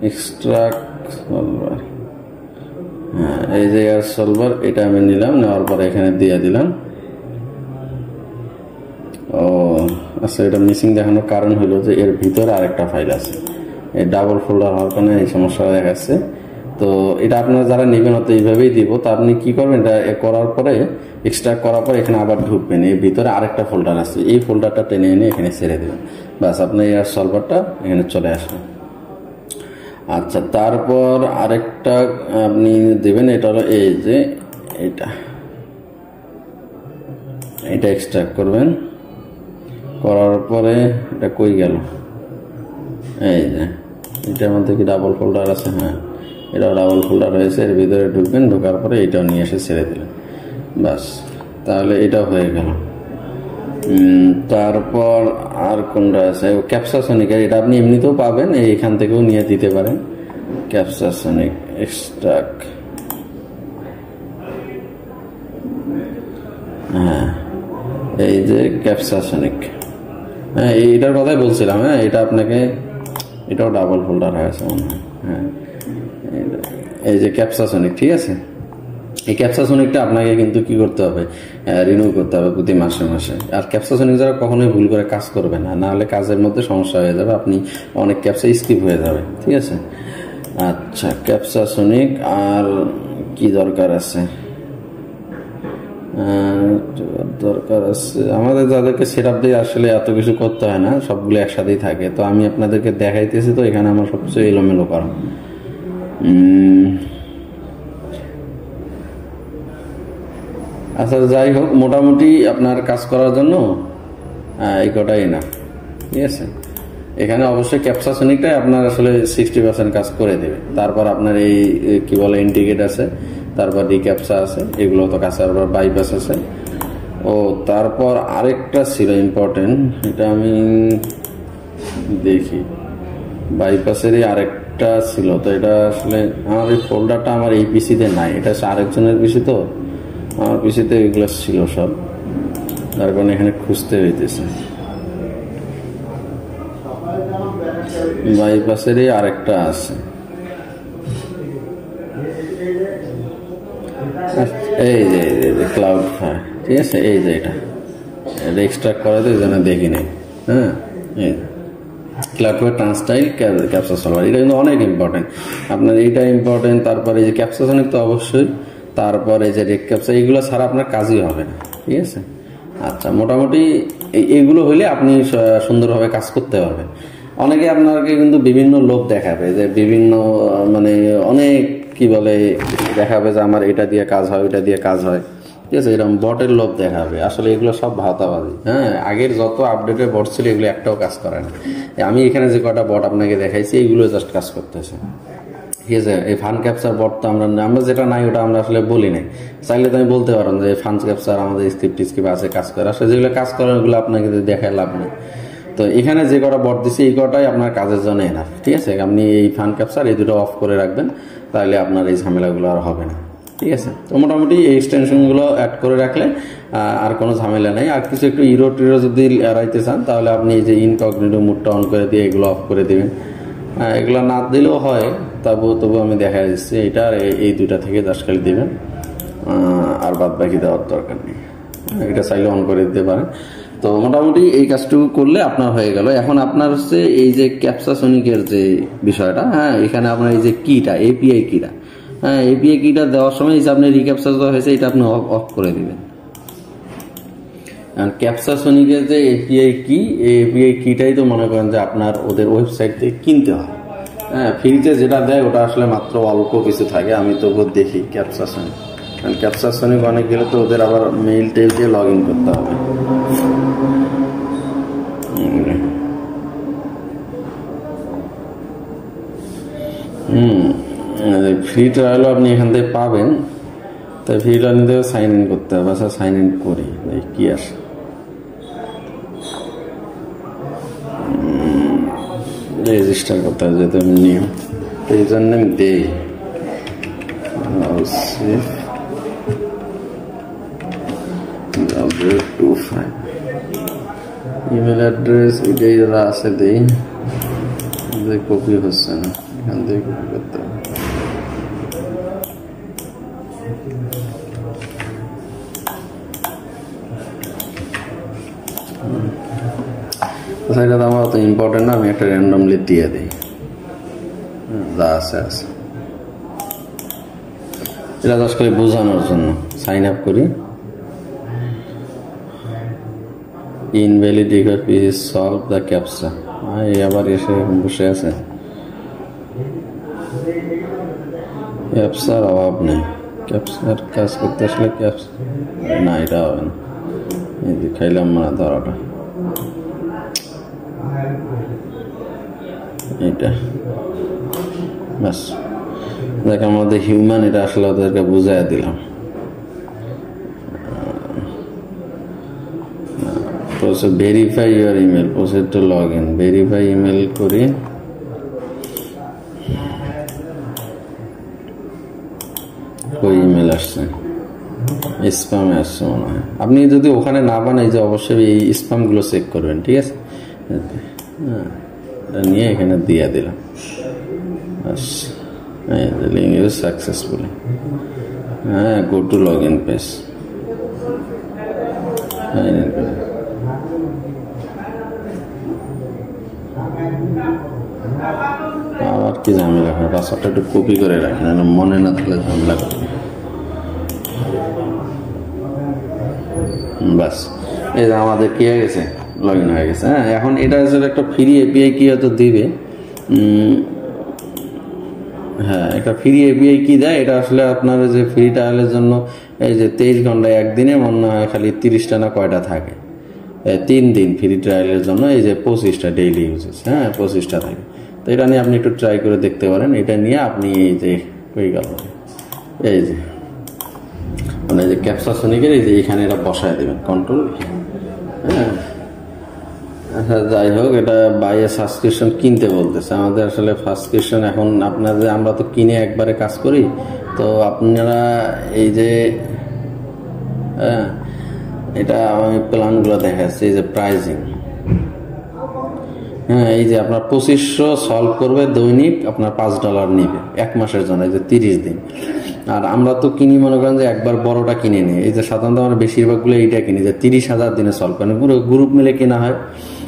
এক্সট্রাক্ট সলভার, হ্যাঁ, এই যে এয়ার সলভার এটা আমি নিলাম, নেওয়ার পরে এখানে দিয়ে দিলাম। ও আচ্ছা, এটা মিসিং দেখানোর কারণ হলো যে এর ভিতরে আরেকটা ফাইল আছে, এই ডাবল ফোল্ডার হওয়ার কারণে এই সমস্যা দেখাচ্ছে। তো এটা আপনারা যারা নেবেন হয়তো এইভাবেই দিব। তো আপনি কি করবেন, এটা করার পরে এক্সট্রাক্ট করার পরে এখানে আবার ঢুকবেন, এর ভিতরে আরেকটা ফোল্ডার আছে, এই ফোল্ডারটা টেনে এনে এখানে ছেড়ে দেবেন, বাস আপনার এয়ার সলভারটা এখানে চলে আসবে। আচ্ছা, তারপর আরেকটা আপনি দেবেন, এটা হলো এই যে এটা এক্সট্রাক্ট করবেন, করার পরে এটা কই গেল, এই যে এটার মধ্যে কি ডাবল ফোল্ডার আছে, হ্যাঁ, এটা ডাবল ফোল্ডার রয়েছে, এর ভিতরে ঢুকবেন, ঢোকার পরে এটাও নিয়ে এসে ছেড়ে দিলেন, বাস, তাহলে এটাও হয়ে গেল। তারপর আর কোনটা আছে, ক্যাপসাসনিক, এটা আপনি এমনিতেও পাবেন, এইখান থেকেও নিয়ে দিতে পারেন। ক্যাপসাসনিক এক্সট্রাক্ট, হ্যাঁ, এই যে ক্যাপসাসনিক, হ্যাঁ, এইটার কথাই বলছিলাম। হ্যাঁ, এটা আপনাকে, এটাও ডাবল ফোল্ডার হয়েছে মনে হয়, হ্যাঁ, এই যে ক্যাপসাসনিক। ঠিক আছে, এই ক্যাপসাসনিকটা আপনাকে কিন্তু কি করতে হবে, রিনিউ করতে হবে প্রতি মাসে মাসে। আর ক্যাপসাসনিক যারা কখনোই ভুল করে কাজ করবে না, নাহলে কাজের মধ্যে সমস্যা হয়ে যাবে, আপনি অনেক ক্যাপসা স্কিপ হয়ে যাবে। ঠিক আছে, আচ্ছা, ক্যাপসাসনিক আর কি দরকার আছে, দরকার আছে আমাদের, যাদেরকে সেটআপ দিয়ে আসলে এত কিছু করতে হয় না, সবগুলো একসাথেই থাকে। তো আমি আপনাদেরকে দেখাইতেছি, তো এখানে আমার সবচেয়ে এলোমেলো করা। আচ্ছা যাই হোক, মোটামুটি আপনার কাজ করার জন্য এই কটাই না, ঠিক আছে। এখানে অবশ্যই ক্যাপসাসনিকটাই আপনার আসলে 60% কাজ করে দেবে। তারপর আপনার এই কি বলে ইন্টিগ্রেট আছে, তারপর রিক্যাপসা আছে, এগুলো তো কাছে, তারপর বাইপাস আছে। ও তারপর আরেকটা ছিল ইম্পর্টেন্ট, এটা আমি দেখি, বাইপাসেরই আরেকটা ছিল। তো এটা আসলে আমার এই ফোল্ডারটা আমার এই পিসিতে নাই, এটা হচ্ছে আরেকজনের পিসি, তো আমার পিসিতে এগুলো ছিল সব, তার কারণে এখানে খুঁজতে হইতেছে। বাইপাসেরই আরেকটা আছে, এই যে ক্লাউড ফায়ার, ঠিক আছে। এই যে এটা এক্সট্রাক্ট করা তো এই জন্য দেখি নাই। হ্যাঁ, এই ক্লাউড ফায়ার ট্রান্সটাইল ক্যাপসা সলভার, এটা কিন্তু অনেক ইম্পর্টেন্ট আপনার, এইটা ইম্পর্টেন্ট। তারপরে এই যে ক্যাপসাসনিক তো অবশ্যই, তারপরে এই যে রেক ক্যাপসা, এইগুলো ছাড়া আপনার কাজই হবে না, ঠিক আছে। আচ্ছা, মোটামুটি এইগুলো হইলে আপনি সুন্দরভাবে কাজ করতে পারবেন। অনেকে আপনাকে কিন্তু বিভিন্ন লোভ দেখাবে, যে বিভিন্ন মানে অনেক কি বলে দেখাবে যে আমার এটা দিয়ে কাজ হয়, ওইটা দিয়ে কাজ হয়, ঠিক আছে। এরকম বটের লোভ দেখাবে, আসলে এগুলো সব ভাওতাবাজি। হ্যাঁ, আগের যত আপডেটেড বট ছিল এগুলো একটাও কাজ করে না। আমি এখানে যে কটা বট আপনাকে দেখাইছি এগুলো জাস্ট কাজ করতেছে, ঠিক আছে। এই ফান ক্যাপচার বট তো আমরা যেটা নাই ওটা আমরা আসলে বলি নাই। চাইলে তো আমি বলতে পারেন যে ফান ক্যাপচার আমাদের স্ক্রিপ্ট আছে কাজ করে, আসলে যেগুলো কাজ করে ওগুলো আপনাকে দেখায় লাভ নেই। তো এখানে যে কটা বট দিচ্ছি এই কটাই আপনার কাজের জন্য এনাফ, ঠিক আছে। আপনি এই ফান ক্যাপচার এই দুটো অফ করে রাখবেন, তাহলে আপনার এই ঝামেলাগুলো আর হবে না, ঠিক আছে। তো মোটামুটি এই এক্সটেনশনগুলো অ্যাড করে রাখলে আর কোনো ঝামেলা নেই। আর কিছু একটু ইরো টিরো যদি এড়াইতে চান, তাহলে আপনি এই যে ইনকগনিটো মুডটা অন করে দিয়ে এগুলো অফ করে দেবেন। এগুলো না দিলেও হয়, তবু আমি দেখা দিচ্ছি এটা এই দুটা থেকে জাস্ট খালি দেবেন, আর বাদ বাকি দেওয়ার দরকার নেই। এটা চাইলে অন করে দিতে পারেন। তো মোটামুটি এই কাজটুকু করলে আপনার হয়ে গেল। এখন আপনার হচ্ছে এই যে ক্যাপসাসনিকের যে বিষয়টা, হ্যাঁ, এখানে আপনার এই যে কিটা, এপিআই কিটা, হ্যাঁ, এপিআই কিটা দেওয়ার সময় এই যে আপনি রিক্যাপচার দেওয়া হয়েছে এটা আপনি অফ করে দিবেন। আর ক্যাপসাসনিকের যে এপিআই কি, এই এপিআই কিটাই তো মনে করেন যে আপনার ওদের ওয়েবসাইট থেকে কিনতে হয়। হ্যাঁ, ফ্রিতে যেটা দেয় ওটা আসলে মাত্র অল্প কিছু থাকে, আমি তবু দেখি ক্যাপসাসনিক। কারণ ক্যাপসাসনিক অনেক গেলে তো ওদের আবার মেইল টেল দিয়ে লগ ইন করতে হবে। ফ্রি ট্রায়ালও আপনি এখান থেকে পাবেন, তাই ফ্রি ট্রায়াল নিতে সাইন ইন করতে হবে। আচ্ছা, সাইন ইন করি, কি আসে রেজিস্টার করতে হবে, যেহেতু আমি নিয়ম, এই জন্য আমি দেই ইমেল অ্যাড্রেস এটাই যারা আছে দেই, কপি হচ্ছে না, এখান থেকে কপি করতে হবে। এটা তো আমার অত ইম্পর্টেন্ট না, আমি একটা র্যান্ডমলি দিয়ে দিই, যা আছে আছে। এটা জাস্ট করে বোঝানোর জন্য সাইন আপ করি। Invalid required please solve the captcha. আবার এসে বসে আছে, ক্যাপচার অভাব নেই, ক্যাপচার কাজ করতে আসলে ক্যাপচা না, এটা হবে না। এই যে খাইলাম না ধরাটা, এইটা বাস। দেখ আমাদের হিউম্যান, এটা আসলে ওদেরকে বুঝাই দিলাম। Verify your email, proceed to log in. Verify email করি, ওই ইমেল আসছে, স্প্যামে আসছে মনে হয়। আপনি যদি ওখানে না পান, এই যে অবশ্যই এই স্প্যামগুলো চেক করবেন, ঠিক আছে। হ্যাঁ, এটা নিয়ে এখানে দিয়ে দিলাম, লিঙ্ক ইজ সাকসেসফুলি। হ্যাঁ, go to log in page. আবার কি ঝামেলা করে, পাসওয়ার্ডটা একটু কপি করে রাখেন, মনে না থাকলে ঝামেলা করবে। বাস এই যে আমাদের কি হয়ে গেছে, লগ ইন হয়ে গেছে। হ্যাঁ, এখন এটা আসলে একটা ফ্রি এপিআই কি হয়তো দিবে। হ্যাঁ, একটা ফ্রি এপিআই কি দেয়, এটা আসলে আপনার যে ফ্রি ট্রায়ালের জন্য এই যে 23 ঘন্টায় একদিনে মনে হয় খালি 30টা না কয়টা থাকে, 3 দিন ফ্রি ট্রায়ালের জন্য এই যে 25টা ডেইলি ইউজেস। হ্যাঁ, 25টা থাকে। তো এটা নিয়ে আপনি একটু ট্রাই করে দেখতে পারেন। এটা নিয়ে আপনি এই যে হয়ে গেল, এই যে মানে যে ক্যাপসাসনিকের এই যে এখানে এটা বসায় দেবেন কন্ট্রোল। হ্যাঁ, আচ্ছা, যাই হোক, এটা বাইরে সাবস্ক্রিপশন কিনতে বলতেছে আমাদের। আসলে সাবস্ক্রিপশন এখন আপনাদের, আমরা তো কিনে একবারে কাজ করি, তো আপনারা এই যে এটা আমি প্ল্যানগুলো দেখাচ্ছি। এই যে প্রাইজিং, হ্যাঁ, এই যে আপনার 2500 সলভ করবে দৈনিক, আপনার $5 নিবে 1 মাসের জন্য, এই যে 30 দিন। আর আমরা তো কিনি মনে করেন যে একবার বড়টা কিনে নিই। এই যে সাধারণত আমরা বেশিরভাগগুলো এইটা কিনি যে 30,000 দিনে সলভ করেন, পুরো গ্রুপ মিলে কেনা হয়,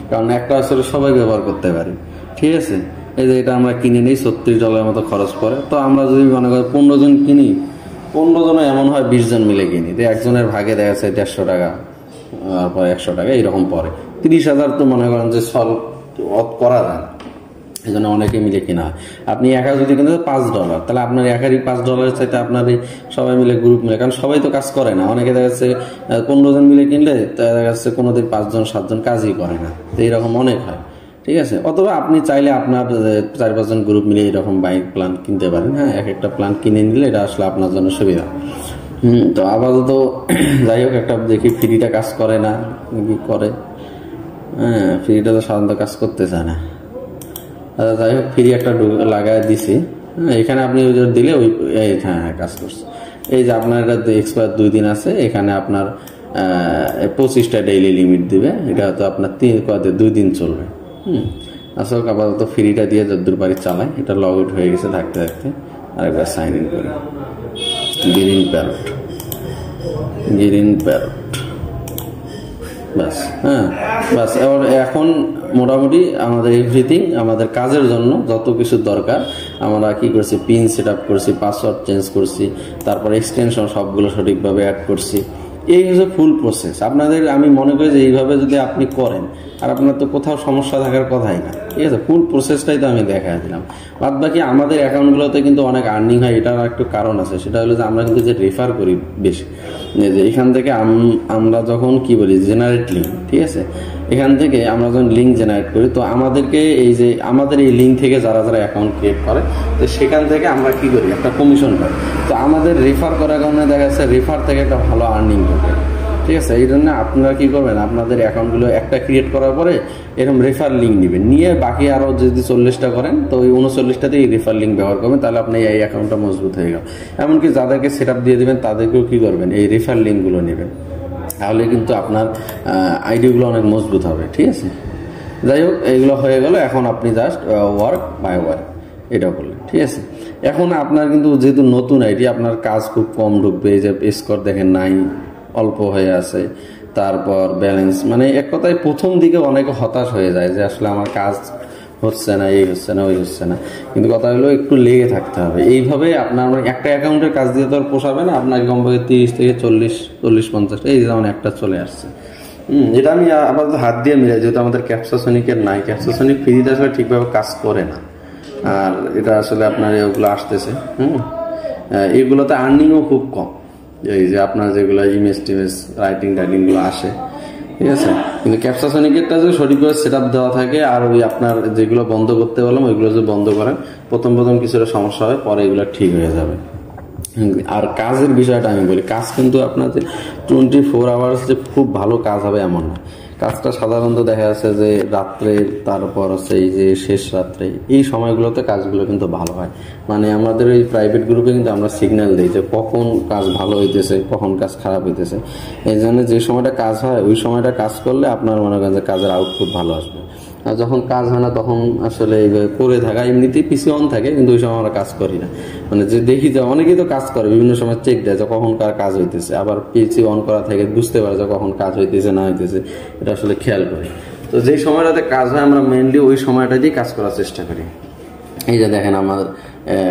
কারণ একটা আসলে সবাই ব্যবহার করতে পারি। ঠিক আছে, এই যে এটা আমরা কিনে নিই, $36 মতো খরচ পড়ে। তো আমরা যদি মনে করি 15 জন কিনি, 15 জন এমন হয় 20 জন মিলে কিনি, তো একজনের ভাগে দেখা যাচ্ছে 150 টাকা, তারপর 100 টাকা এইরকম পড়ে। 30,000 তো মনে করেন যে সলভ করা যায়, এই জন্য অনেকে মিলে কিনা হয়। আপনি একা যদি কিনতে $5, তাহলে আপনার একারই $5 চাইতে আপনার সবাই মিলে গ্রুপ মিলে, কারণ সবাই তো কাজ করে না। অনেকে দেখা যাচ্ছে 15 জন মিলে কিনলে দেখা যাচ্ছে কোনোদিন 5 জন 7 জন কাজই করে না, তো এইরকম অনেক হয়। ঠিক আছে, অথবা আপনি চাইলে আপনার 4-5 জন গ্রুপ মিলে এরকম বাইক প্ল্যান কিনতে পারেন। হ্যাঁ, এক একটা প্ল্যান কিনে নিলে এটা আসলে আপনার জন্য সুবিধা। তো আপাতত যাই হোক, একটা দেখি ফ্রিটা কাজ করে না কি করে। হ্যাঁ, ফ্রিটা তো সাধারণত কাজ করতে চায় না। আচ্ছা, যাই হোক, ফ্রি একটা লাগাই দিছি। হ্যাঁ, এখানে আপনি দিলে ওই হ্যাঁ কাজ করছে। এই যে আপনার এটা এক্সপায়ার 2 দিন আছে, এখানে আপনার 25টা ডেইলি লিমিট দিবে। এটা হয়তো আপনার 2 দিন চলবে। আসলে আপাতত ফ্রিটা দিয়ে যতদূর পারি চালাই। এটা লগ আউট হয়ে গেছে থাকতে থাকতে, আরেকবার সাইন ইন করি। গ্রিন প্যারট বাস। হ্যাঁ, বাস। এখন মোটামুটি আমাদের এভরিথিং, আমাদের কাজের জন্য যত কিছু দরকার আমরা কি করছি, পিন সেট আপ করছি, পাসওয়ার্ড চেঞ্জ করছি, তারপর এক্সটেনশন সবগুলো সঠিকভাবে অ্যাড করছি। এই হচ্ছে ফুল প্রসেস। আপনাদের আমি মনে করি যে এইভাবে যদি আপনি করেন, আর আপনার তো কোথাও সমস্যা থাকার কথাই না। ঠিক আছে, ফুল প্রসেসটাই তো আমি দেখা দিলাম। বাদ বাকি আমাদের অ্যাকাউন্টগুলোতে কিন্তু অনেক আর্নিং হয়, এটার একটু কারণ আছে। সেটা হলো যে আমরা কিন্তু যে রেফার করি বেশি, যে এখান থেকে আমরা যখন কি বলি জেনারেট লিঙ্ক, ঠিক আছে, এখান থেকে আমরা যখন লিঙ্ক জেনারেট করি, তো আমাদেরকে এই যে আমাদের এই লিঙ্ক থেকে যারা যারা অ্যাকাউন্ট ক্রিয়েট করে, তো সেখান থেকে আমরা কি করি, একটা কমিশন পাই। তো আমাদের রেফার করার কারণে দেখা যাচ্ছে রেফার থেকে একটা ভালো আর্নিং করবে। ঠিক আছে, এই জন্য আপনারা কি করবেন, আপনাদের অ্যাকাউন্টগুলো একটা ক্রিয়েট করার পরে এরকম রেফার লিঙ্ক নেবেন, নিয়ে বাকি আরও যদি 40টা করেন, তো ওই 39টাতে এই রেফার লিঙ্ক ব্যবহার করবেন, তাহলে আপনি এই অ্যাকাউন্টটা মজবুত হয়ে গেল। এমনকি যাদেরকে সেট আপ দিয়ে দেবেন তাদেরকেও কি করবেন, এই রেফার লিঙ্কগুলো নেবেন, তাহলে কিন্তু আপনার আইডিগুলো অনেক মজবুত হবে। ঠিক আছে, যাই হোক, এইগুলো হয়ে গেল। এখন আপনি জাস্ট ওয়ার্ক বাই ওয়ার্ক এটা করলেন। ঠিক আছে, এখন আপনার কিন্তু যেহেতু নতুন আইডি, আপনার কাজ খুব কম ঢুকবে। এই যে স্কোর দেখেন নাই, অল্প হয়ে আছে, তারপর ব্যালেন্স, মানে এক কথায় প্রথম দিকে অনেকে হতাশ হয়ে যায় যে আসলে আমার কাজ হচ্ছে না, এই হচ্ছে না, ওই হচ্ছে না। কিন্তু কথা হলো একটু লেগে থাকতে হবে। এইভাবে আপনার একটা অ্যাকাউন্টের কাজ দিয়ে তো আর পোষাবে না, আপনাকে কমপক্ষে 30 থেকে 40-50 এই যেমন একটা চলে আসছে। এটা আমি আপাতত হাত দিয়ে মিলাই, যেহেতু আমাদের ক্যাপসাসনিকের নাই, ক্যাপসাসনিক ফ্রিতে আসলে ঠিকভাবে কাজ করে না। আর এটা আসলে আপনার এগুলো আসতেছে, এগুলোতে আর্নিংও খুব কম। এই যে আপনার যেগুলো ইমেজ টিমেজ রাইটিংগুলো আসে, ঠিক আছে, কিন্তু ক্যাপসাসনিকেরটা যদি সঠিকভাবে সেট আপ দেওয়া থাকে, আর ওই আপনার যেগুলো বন্ধ করতে বললাম ওইগুলো যদি বন্ধ করেন, প্রথম কিছুটা সমস্যা হয়, পরে এগুলো ঠিক হয়ে যাবে। আর কাজের বিষয়টা আমি বলি, কাজ কিন্তু আপনার যে 24 আওয়ার্স যে খুব ভালো কাজ হবে এমন না। কাজটা সাধারণত দেখা যাচ্ছে যে রাত্রে, তারপর হচ্ছে এই যে শেষ রাত্রে, এই সময়গুলোতে কাজগুলো কিন্তু ভালো হয়। মানে আমাদের এই প্রাইভেট গ্রুপে কিন্তু আমরা সিগন্যাল দিই যে কখন কাজ ভালো হইতেছে, কখন কাজ খারাপ হইতেছে। এই জন্য যে সময়টা কাজ হয় ওই সময়টা কাজ করলে আপনার মনে করেন যে কাজের আউটপুট ভালো আসবে। আর যখন কাজ হয় না তখন আসলে করে থাকা, এমনিতেই পিসি অন থাকে, কিন্তু ওই সময় আমরা কাজ করি না। মানে যে দেখি যে অনেকেই তো কাজ করে, বিভিন্ন সময় চেক দেয় যে কখন কার কাজ হইতেছে, আবার পিসি অন করা থেকে বুঝতে পারে যে কখন কাজ হইতেছে না হইতেছে, এটা আসলে খেয়াল করি। তো যেই সময়টাতে কাজ হয় আমরা মেনলি ওই সময়টা দিয়ে কাজ করার চেষ্টা করি। এই যে দেখেন আমার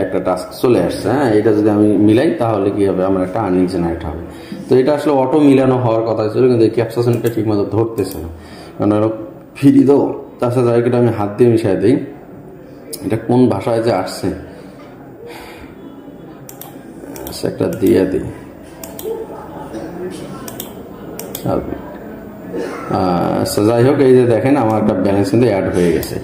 একটা টাস্ক চলে আসছে, হ্যাঁ, এটা যদি আমি মিলাই তাহলে কি হবে, আমার একটা আর্নিং জেনারেট হবে। তো এটা আসলে অটো মিলানো হওয়ার কথা ছিল, কিন্তু এই ক্যাপসাসনটা ঠিক মতো ধরতেছে না, কারণ ফ্রি তো। তাছাড়া যাই এটা আমি হাত দিয়ে মিশাই দিই, এটা কোন ভাষায় যে আসছে একটা দিয়ে দিই। আচ্ছা যাই হোক, এই যে দেখেন আমার একটা ব্যালেন্স কিন্তু অ্যাড হয়ে গেছে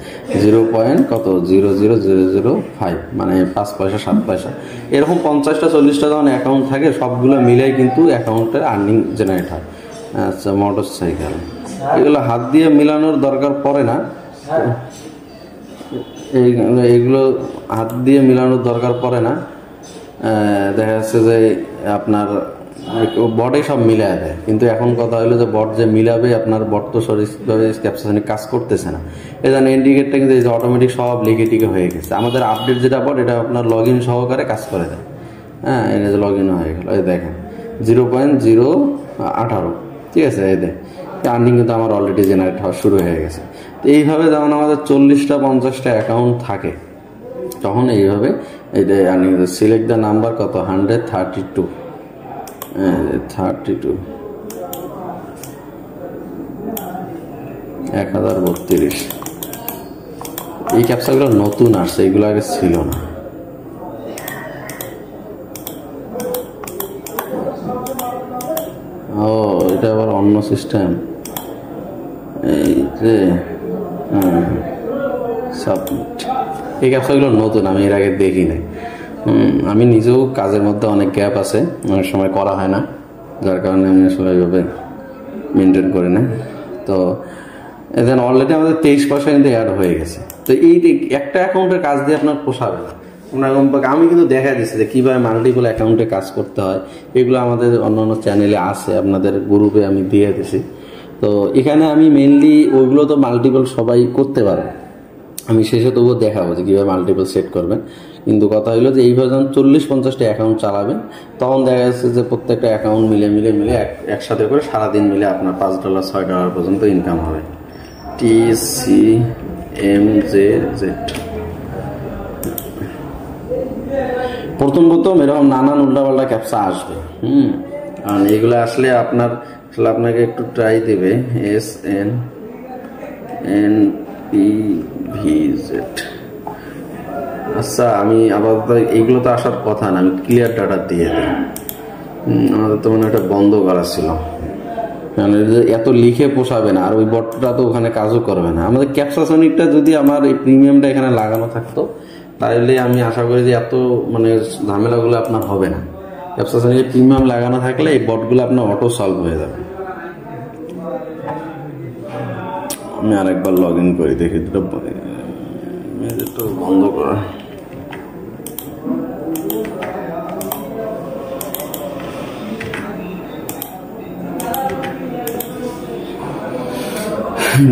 0.0005, মানে 5 পয়সা 7 পয়সা। এরকম 50টা 40টা যখন অ্যাকাউন্ট থাকে সবগুলো মিলাই কিন্তু অ্যাকাউন্টের আর্নিং জেনারেট হয়। আচ্ছা মোটর সাইকেল, এগুলো হাত দিয়ে মিলানোর দরকার পড়ে না, এইগুলো হাত দিয়ে মিলানোর দরকার পড়ে না। দেখা যাচ্ছে যে আপনার বটে সব মিলাই দেয়, কিন্তু এখন কথা হলো যে বট যে মিলাবে, আপনার বট তো সঠিকভাবে ক্যাপসাসনে কাজ করতেছে না। এই জন্য ইন্ডিকেটটা কিন্তু এই যে অটোমেটিক সব লিখে টিকে হয়ে গেছে। আমাদের আপডেট যেটা বট, এটা আপনার লগ ইন সহকারে কাজ করে দেয়। হ্যাঁ, এটা যে লগ ইন হয়ে গেল, এই দেখেন 0.018, ঠিক আছে। এই দেখ আর্নিং কিন্তু আমার অলরেডি জেনারেট হওয়া শুরু হয়ে গেছে। তো এইভাবে যেমন আমাদের 40টা 50টা অ্যাকাউন্ট থাকে, তখন এইভাবে এটা আর্নিং। সিলেক্ট দ্য নাম্বার কত 132, 1032। এই ক্যাপচাগুলো নতুন আসছে, এইগুলো আগে ছিল না। ও এটা আবার অন্য সিস্টেম। এই যে সাবমিট, এই ক্যাপচাগুলো নতুন, আমি এর আগে দেখি নাই। আমি নিজেও কাজের মধ্যে অনেক গ্যাপ আছে, অনেক সময় করা হয় না, যার কারণে আমি আসলে এইভাবে মেনটেন করি না। তো এখানে অলরেডি আমাদের 23 পয়সা কিন্তু অ্যাড হয়ে গেছে। তো এই একটা অ্যাকাউন্টের কাজ দিয়ে আপনার পোষাবে না। আমি কিন্তু দেখা দিচ্ছি যে কীভাবে মাল্টিপল অ্যাকাউন্টে কাজ করতে হয়, এগুলো আমাদের অন্য চ্যানেলে আছে, আপনাদের গ্রুপে আমি দিয়ে দিছি। তো এখানে আমি মেনলি ওইগুলো তো মাল্টিপল সবাই করতে পারবে, আমি শেষে তবুও দেখাবো যে কীভাবে মাল্টিপল সেট করবেন। কিন্তু কথা হলো যে এইভাবে যখন 40-50টা অ্যাকাউন্ট চালাবেন, তখন দেখা যাচ্ছে যে প্রত্যেকটা অ্যাকাউন্ট মিলে একসাথে করে সারাদিন মিলে আপনার $5 $6 পর্যন্ত ইনকাম হবে। TCMJZ প্রথম এরকম নানান উল্টাপাল্টা ক্যাপচা আসবে। কারণ এগুলো আসলে আপনাকে একটু ট্রাই দেবে। SNNPVZ। আচ্ছা, আমি আপাতত এইগুলো তো আসার কথা না, আমি ক্লিয়ার ডাটা দিয়ে দিই। আমাদের তো মনে হয় এটা বন্ধ করা ছিল, কারণ এত লিখে পোষাবে না, আর ওই বটটা তো ওখানে কাজও করবে না। আমাদের ক্যাপসাসনিকটা যদি আমার এই প্রিমিয়ামটা এখানে লাগানো থাকতো, তাহলে আমি আশা করি যে এত মানে ঝামেলাগুলো আপনার হবে না। ক্যাপসাসনিকে প্রিমিয়াম লাগানো থাকলে এই বটগুলো আপনার অটো সলভ হয়ে যাবে। আমি আরেকবার লগ ইন করি, দেখি দুটো বন্ধ করা।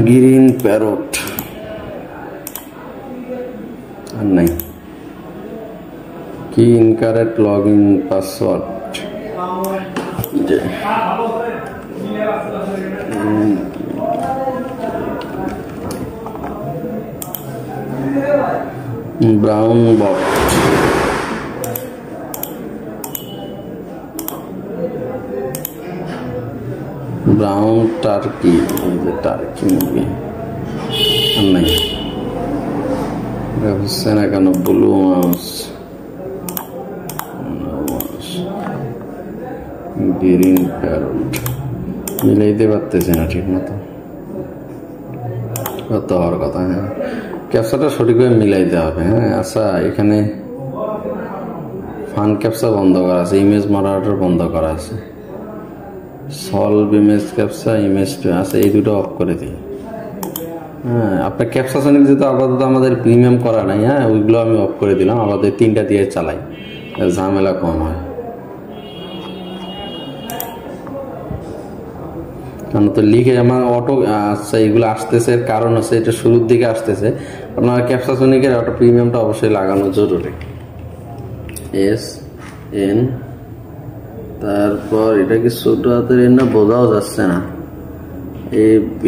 গ্রিন প্যারট আর নাই, কি incorrect log in password. Brown bot, brown turkey, turkey মুরগি আর নাই। হচ্ছে না কেন ব্লু মাউস, গ্রিন প্যারট মিলাইতে পারতেছে না ঠিক মতো, কত হওয়ার কথা। হ্যাঁ, ক্যাপচাটা সঠিকভাবে মিলাইতে হবে। হ্যাঁ আচ্ছা, এখানে ফান ক্যাপচা বন্ধ করা আছে, ইমেজ মডারেটর বন্ধ করা আছে, সলভ ইমেজ ক্যাপচা, ইমেজ আছে, এই দুটো অফ করে দিই। হ্যাঁ, আপনার ক্যাপসাসনিক যেহেতু আপাতত আমাদের প্রিমিয়াম করা নাই, হ্যাঁ ওইগুলো আমি অফ করে দিলাম, আমাদের 3টা দিয়ে চালাই, ঝামেলা কম হয়। কারণ তো লিখে আমার অটো, আচ্ছা এইগুলো আসতেছে, এর কারণ আছে এটা শুরুর দিকে আসতেছে। আপনার ক্যাপসাসনিকের অটো প্রিমিয়ামটা অবশ্যই লাগানো জরুরি। SN, তারপর এটা কি ছোট হাতের না বোঝাও যাচ্ছে না, AV,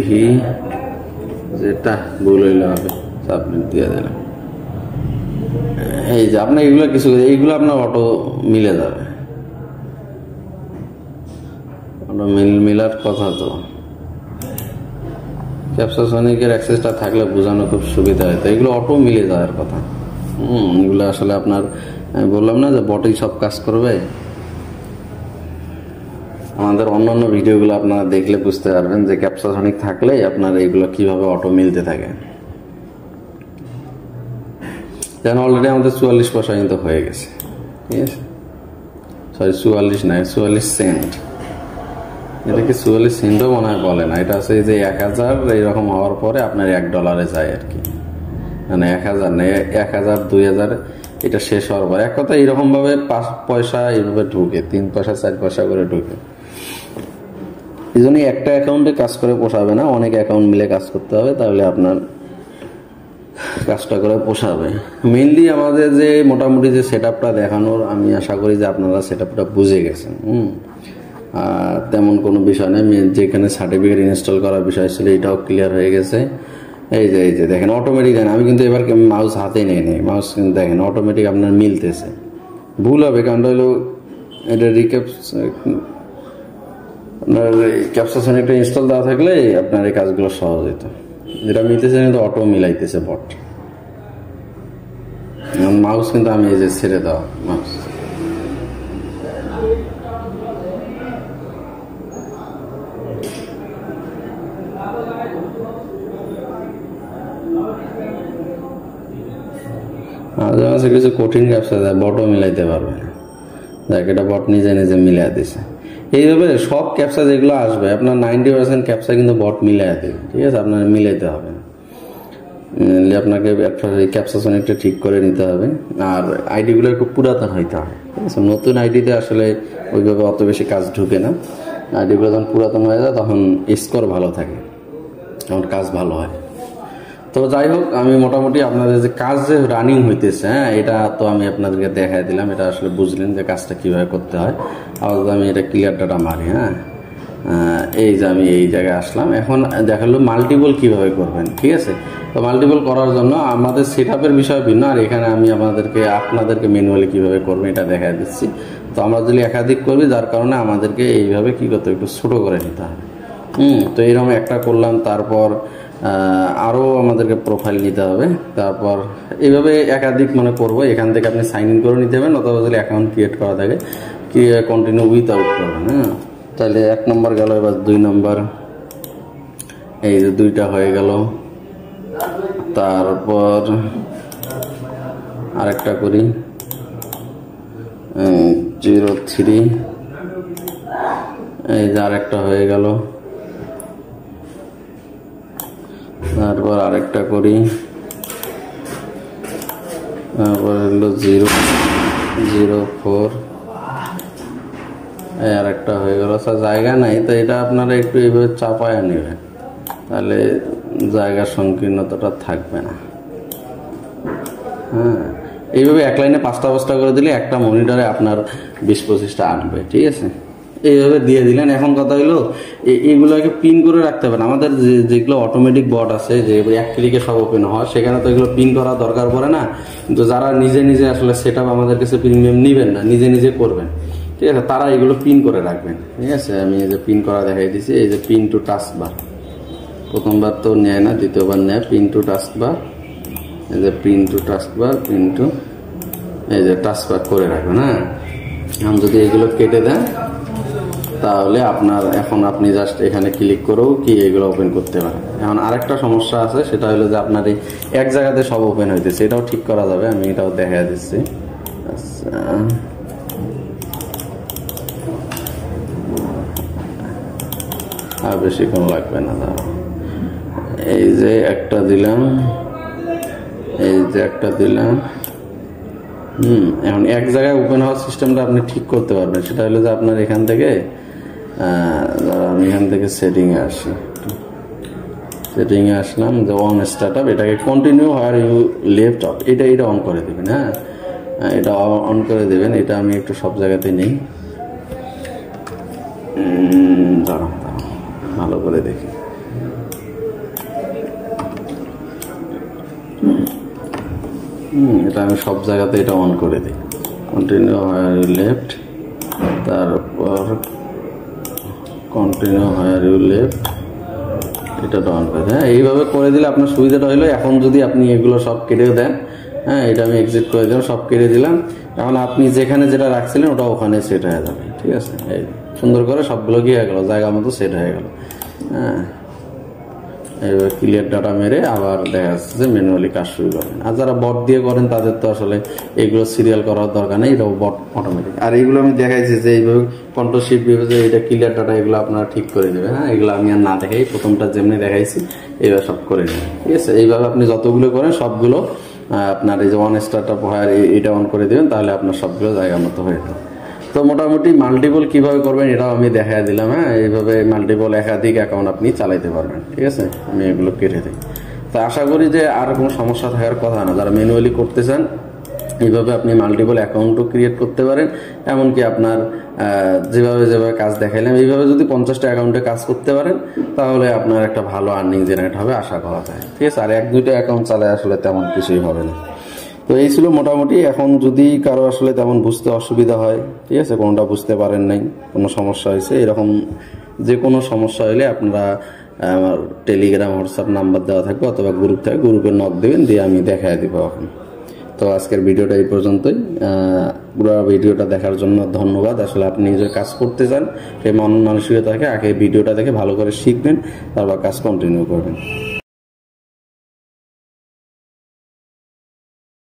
যেটা ভুল হইলে হবে সাবমিট দিয়ে দিলাম। এই যে আপনার এইগুলো কিছু, এইগুলো আপনার অটো মিলে যাবে। মিলার কথা তো ক্যাপসাসনিকের অ্যাক্সেসটা থাকলে বোঝানো খুব সুবিধা হয়। তো এগুলো অটো মিলে যাওয়ার কথা। এগুলো আসলে আপনার আমি বললাম না যে বটেই সব কাজ করবে। আমাদের অন্যান্য ভিডিওগুলো আপনারা দেখলে বুঝতে পারবেন যে ক্যাপসাসনিক থাকলে আপনার এইগুলো কিভাবে অটো মিলতে থাকে। যেন অলরেডি আমাদের 44 পয়সা কিন্তু হয়ে গেছে, ঠিক আছে। সরি 44 নয়, 44 সেন্ট। এটাকে 44 সেন্টও মনে হয় বলে না, এটা আছে যে 1000 এইরকম হওয়ার পরে আপনার $1 যায় আর কি। মানে 1000 নেই, 1000 2000 এটা শেষ হওয়ার পর এক কথা এইরকম ভাবে 5 পয়সা এইভাবে ঢুকে, 3 পয়সা 4 পয়সা করে ঢুকে। এই জন্য একটা অ্যাকাউন্টে কাজ করে পোষাবে না, অনেক অ্যাকাউন্ট মিলে কাজ করতে হবে, তাহলে আপনার কাজটা করে পোষাবে। মেইনলি আমাদের যে মোটামুটি যে সেট আপটা দেখানোর, আমি আশা করি যে আপনারা সেট আপটা বুঝে গেছেন। তেমন কোনো বিষয় নেই। যেখানে সার্টিফিকেট ইনস্টল করার বিষয় ছিল এটাও ক্লিয়ার হয়ে গেছে। এই যে দেখেন অটোমেটিক, আমি কিন্তু এবার মাউস হাতে নিয়ে নেই, মাউস কিন্তু দেখেন অটোমেটিক আপনার মিলতেছে। ভুল হবে কারণটা হলো এটা আপনার ক্যাপসাসনিকটা ইনস্টল দেওয়া থাকলে আপনার এই কাজগুলো সহজ হতো। যেটা মিলতেছে কিন্তু অটো মিলাইতেছে বট। মাউস কিন্তু আমি এই যে ছেড়ে দেওয়া মাউস। কিছু কঠিন ক্যাপসা দেয় বটও মিলাইতে পারবে না, দেখ এটা বট নিজে নিজে মিলাই দিছে। এইভাবে সব ক্যাপসা যেগুলো আসবে আপনার 90% ক্যাপসা কিন্তু বট মিলাই দেবে, ঠিক আছে। আপনার মিলাইতে হবে, আপনাকে ক্যাপসাসনিকটা ঠিক করে নিতে হবে। আর আইডিগুলো একটু পুরাতন হইতে হবে, ঠিক আছে। নতুন আইডিতে আসলে ওইভাবে অত বেশি কাজ ঢুকে না। আইডিগুলো যখন পুরাতন হয়ে যায় তখন স্কোর ভালো থাকে, তখন কাজ ভালো হয়। তো যাই হোক, আমি মোটামুটি আপনাদের যে কাজ যে রানিং হইতেছে, এটা তো আমি আপনাদেরকে দেখাই দিলাম। এটা আসলে বুঝলেন যে কাজটা কিভাবে করতে হয়। আবার আমি এটা ক্লিয়ার ডাটা মারি, এই যে আমি এই জায়গায় আসলাম। এখন দেখালো মাল্টিপল কিভাবে করবেন, ঠিক আছে। তো মাল্টিপল করার জন্য আমাদের সেট আপের বিষয় ভিন্ন, আর এখানে আমি আপনাদেরকে ম্যানুয়ালি কিভাবে করবেন এটা দেখাই দিচ্ছি। তো আমরা যদি একাধিক করবি, যার কারণে আমাদেরকে এইভাবে কি করতে হবে, একটু ছোটো করে নিতে হবে। তো এইরকম একটা করলাম, তারপর আরও আমাদেরকে প্রোফাইল নিতে হবে। তারপর এইভাবে একাধিক করবো। এখান থেকে আপনি সাইন ইন করে নিতে হবেন, অথবা যদি অ্যাকাউন্ট ক্রিয়েট করা থাকে কি কন্টিনিউ উইথআউট করবেন। তাহলে 1 নম্বর গেল, এবার 2 নম্বর, এই যে 2টা হয়ে গেল। তারপর আরেকটা করি 03, এই যে আরেকটা হয়ে গেল। তারপর আরেকটা করি, তারপর হলো 004, এই আরেকটা হয়ে গেল। জায়গা নাই, তো এটা আপনারা একটু এইভাবে চাপায় নেবেন, তাহলে জায়গার সংকীর্ণতাটা থাকবে না। এইভাবে এক লাইনে 5টা করে দিলে একটা মনিটরে আপনার 20-25টা আনবে, ঠিক আছে। এইভাবে দিয়ে দিলেন। এখন কথা হইলো এইগুলোকে পিন করে রাখতে হবে। আমাদের যেগুলো অটোমেটিক বট আছে, যে এক ক্লিকে সব ওপেন হয়, সেখানে তো এগুলো পিন করা দরকার পড়ে না। কিন্তু যারা নিজে নিজে আসলে সেট আপ আমাদের কাছে প্রিমিয়াম নিবেন না, নিজে নিজে করবেন, ঠিক আছে, তারা এগুলো পিন করে রাখবেন, ঠিক আছে। আমি এই যে পিন করা দেখাই দিচ্ছি। এই যে পিন টু টাস্ক বার, প্রথমবার তো নেয় না, দ্বিতীয়বার নেয়। পিন টু টাস্ক বার, এই যে pin to task bar, pin two এই যে টাস্ক বার করে রাখবেন। এখন যদি এগুলো কেটে দেন, তাহলে এখন আপনি জাস্ট এখানে ক্লিক করেও কি এগুলো ওপেন করতে পারেন। এখন আরেকটা সমস্যা আছে, সেটা হলো যে আপনার এই এক জায়গাতে সব ওপেন হইতেছে, এটাও ঠিক করা যাবে। আমি এটাও দেখা দিচ্ছি। আচ্ছা, আর বেশিক্ষণ লাগবে না। এই যে একটা দিলাম, এই যে একটা দিলাম। এখন এক জায়গায় ওপেন হওয়ার সিস্টেমটা আপনি ঠিক করতে পারবেন। সেটা হলো যে আপনার এখান থেকে আমি এখান থেকে সেটিংয়ে আসি, সেটিংয়ে আসলাম, যে অন স্টার্ট আপ, এটাকে continue where you left off, এটা অন করে দেবেন। এটা অন করে দেবেন। এটা আমি একটু সব জায়গাতে নেই, দাঁড়াও ভালো করে দেখি। এটা আমি সব জায়গাতে এটা অন করে দিই, কন্টিনিউ হোয়ার ইউ লেফট। তারপর কন্টিনিউ হায়ার ইউ লেফট, এটা অন করে। হ্যাঁ, এইভাবে করে দিলে আপনার সুবিধাটা হলো, এখন যদি আপনি এগুলো সব কেটে দেন, হ্যাঁ এটা আমি এক্সিট করে দিলাম, সব কেটে দিলাম, এখন আপনি যেখানে যেটা রাখছিলেন ওটা ওখানে সেট হয়ে যাবে। ঠিক আছে, এই সুন্দর করে সবগুলো কি হয়ে গেল, জায়গা মতো সেট হয়ে গেল। হ্যাঁ, এবার ক্লিয়ার ডাটা মেরে আবার দেখা যাচ্ছে যে ম্যানুয়ালি কাজ শুরু করেন। আর যারা বট দিয়ে করেন তাদের তো আসলে এগুলো সিরিয়াল করার দরকার নেই, এটাও বট অটোমেটিক। আর এইগুলো আমি দেখাইছি যে এইভাবে কন্ট্রোল শিফট বিভাগে এটা ক্লিয়ার ডাটা, এগুলো আপনারা ঠিক করে দেবে। হ্যাঁ, এগুলো আমি আর না দেখাই, প্রথমটা যেমনি দেখাইছি এইভাবে সব করে নেবেন। ঠিক আছে, এইভাবে আপনি যতগুলো করেন সবগুলো আপনার এই যে ওয়ান স্টার্টআপ হয় এটা অন করে দেবেন, তাহলে আপনার সবগুলো জায়গা মতো হয়ে যাবে। তো মোটামুটি মাল্টিপল কিভাবে করবেন এটাও আমি দেখাই দিলাম। হ্যাঁ, এইভাবে মাল্টিপল একাধিক অ্যাকাউন্ট আপনি চালাইতে পারবেন। ঠিক আছে, আমি এগুলো কেটে দিই। তো আশা করি যে আর কোনো সমস্যা থাকার কথা না। যারা ম্যানুয়ালি করতে চান এইভাবে আপনি মাল্টিপল অ্যাকাউন্টও ক্রিয়েট করতে পারেন। এমনকি আপনার যেভাবে কাজ দেখাইলাম এইভাবে যদি 50টা অ্যাকাউন্টে কাজ করতে পারেন তাহলে আপনার একটা ভালো আর্নিং জেনারেট হবে আশা করা যায়। ঠিক আছে, আর 1-2টা অ্যাকাউন্ট চালায় আসলে তেমন কিছুই হবে না। তো এই ছিল মোটামুটি। এখন যদি কারো আসলে তেমন বুঝতে অসুবিধা হয়, ঠিক আছে, কোনোটা বুঝতে পারেন নাই, কোনো সমস্যা হয়েছে, এরকম যে কোনো সমস্যা হলে আপনারা আমার টেলিগ্রাম হোয়াটসঅ্যাপ নাম্বার দেওয়া থাকবে অথবা গ্রুপ থাকে, গ্রুপে নক দেবেন, দিয়ে আমি দেখাই দেবো এখন। তো আজকের ভিডিওটা এই পর্যন্তই। পুরো ভিডিওটা দেখার জন্য ধন্যবাদ। আসলে আপনি যে কাজ করতে চান সেই মন মানসিকতা থাকে আগে ভিডিওটা দেখে ভালো করে শিখবেন, তারপর কাজ কন্টিনিউ করবেন।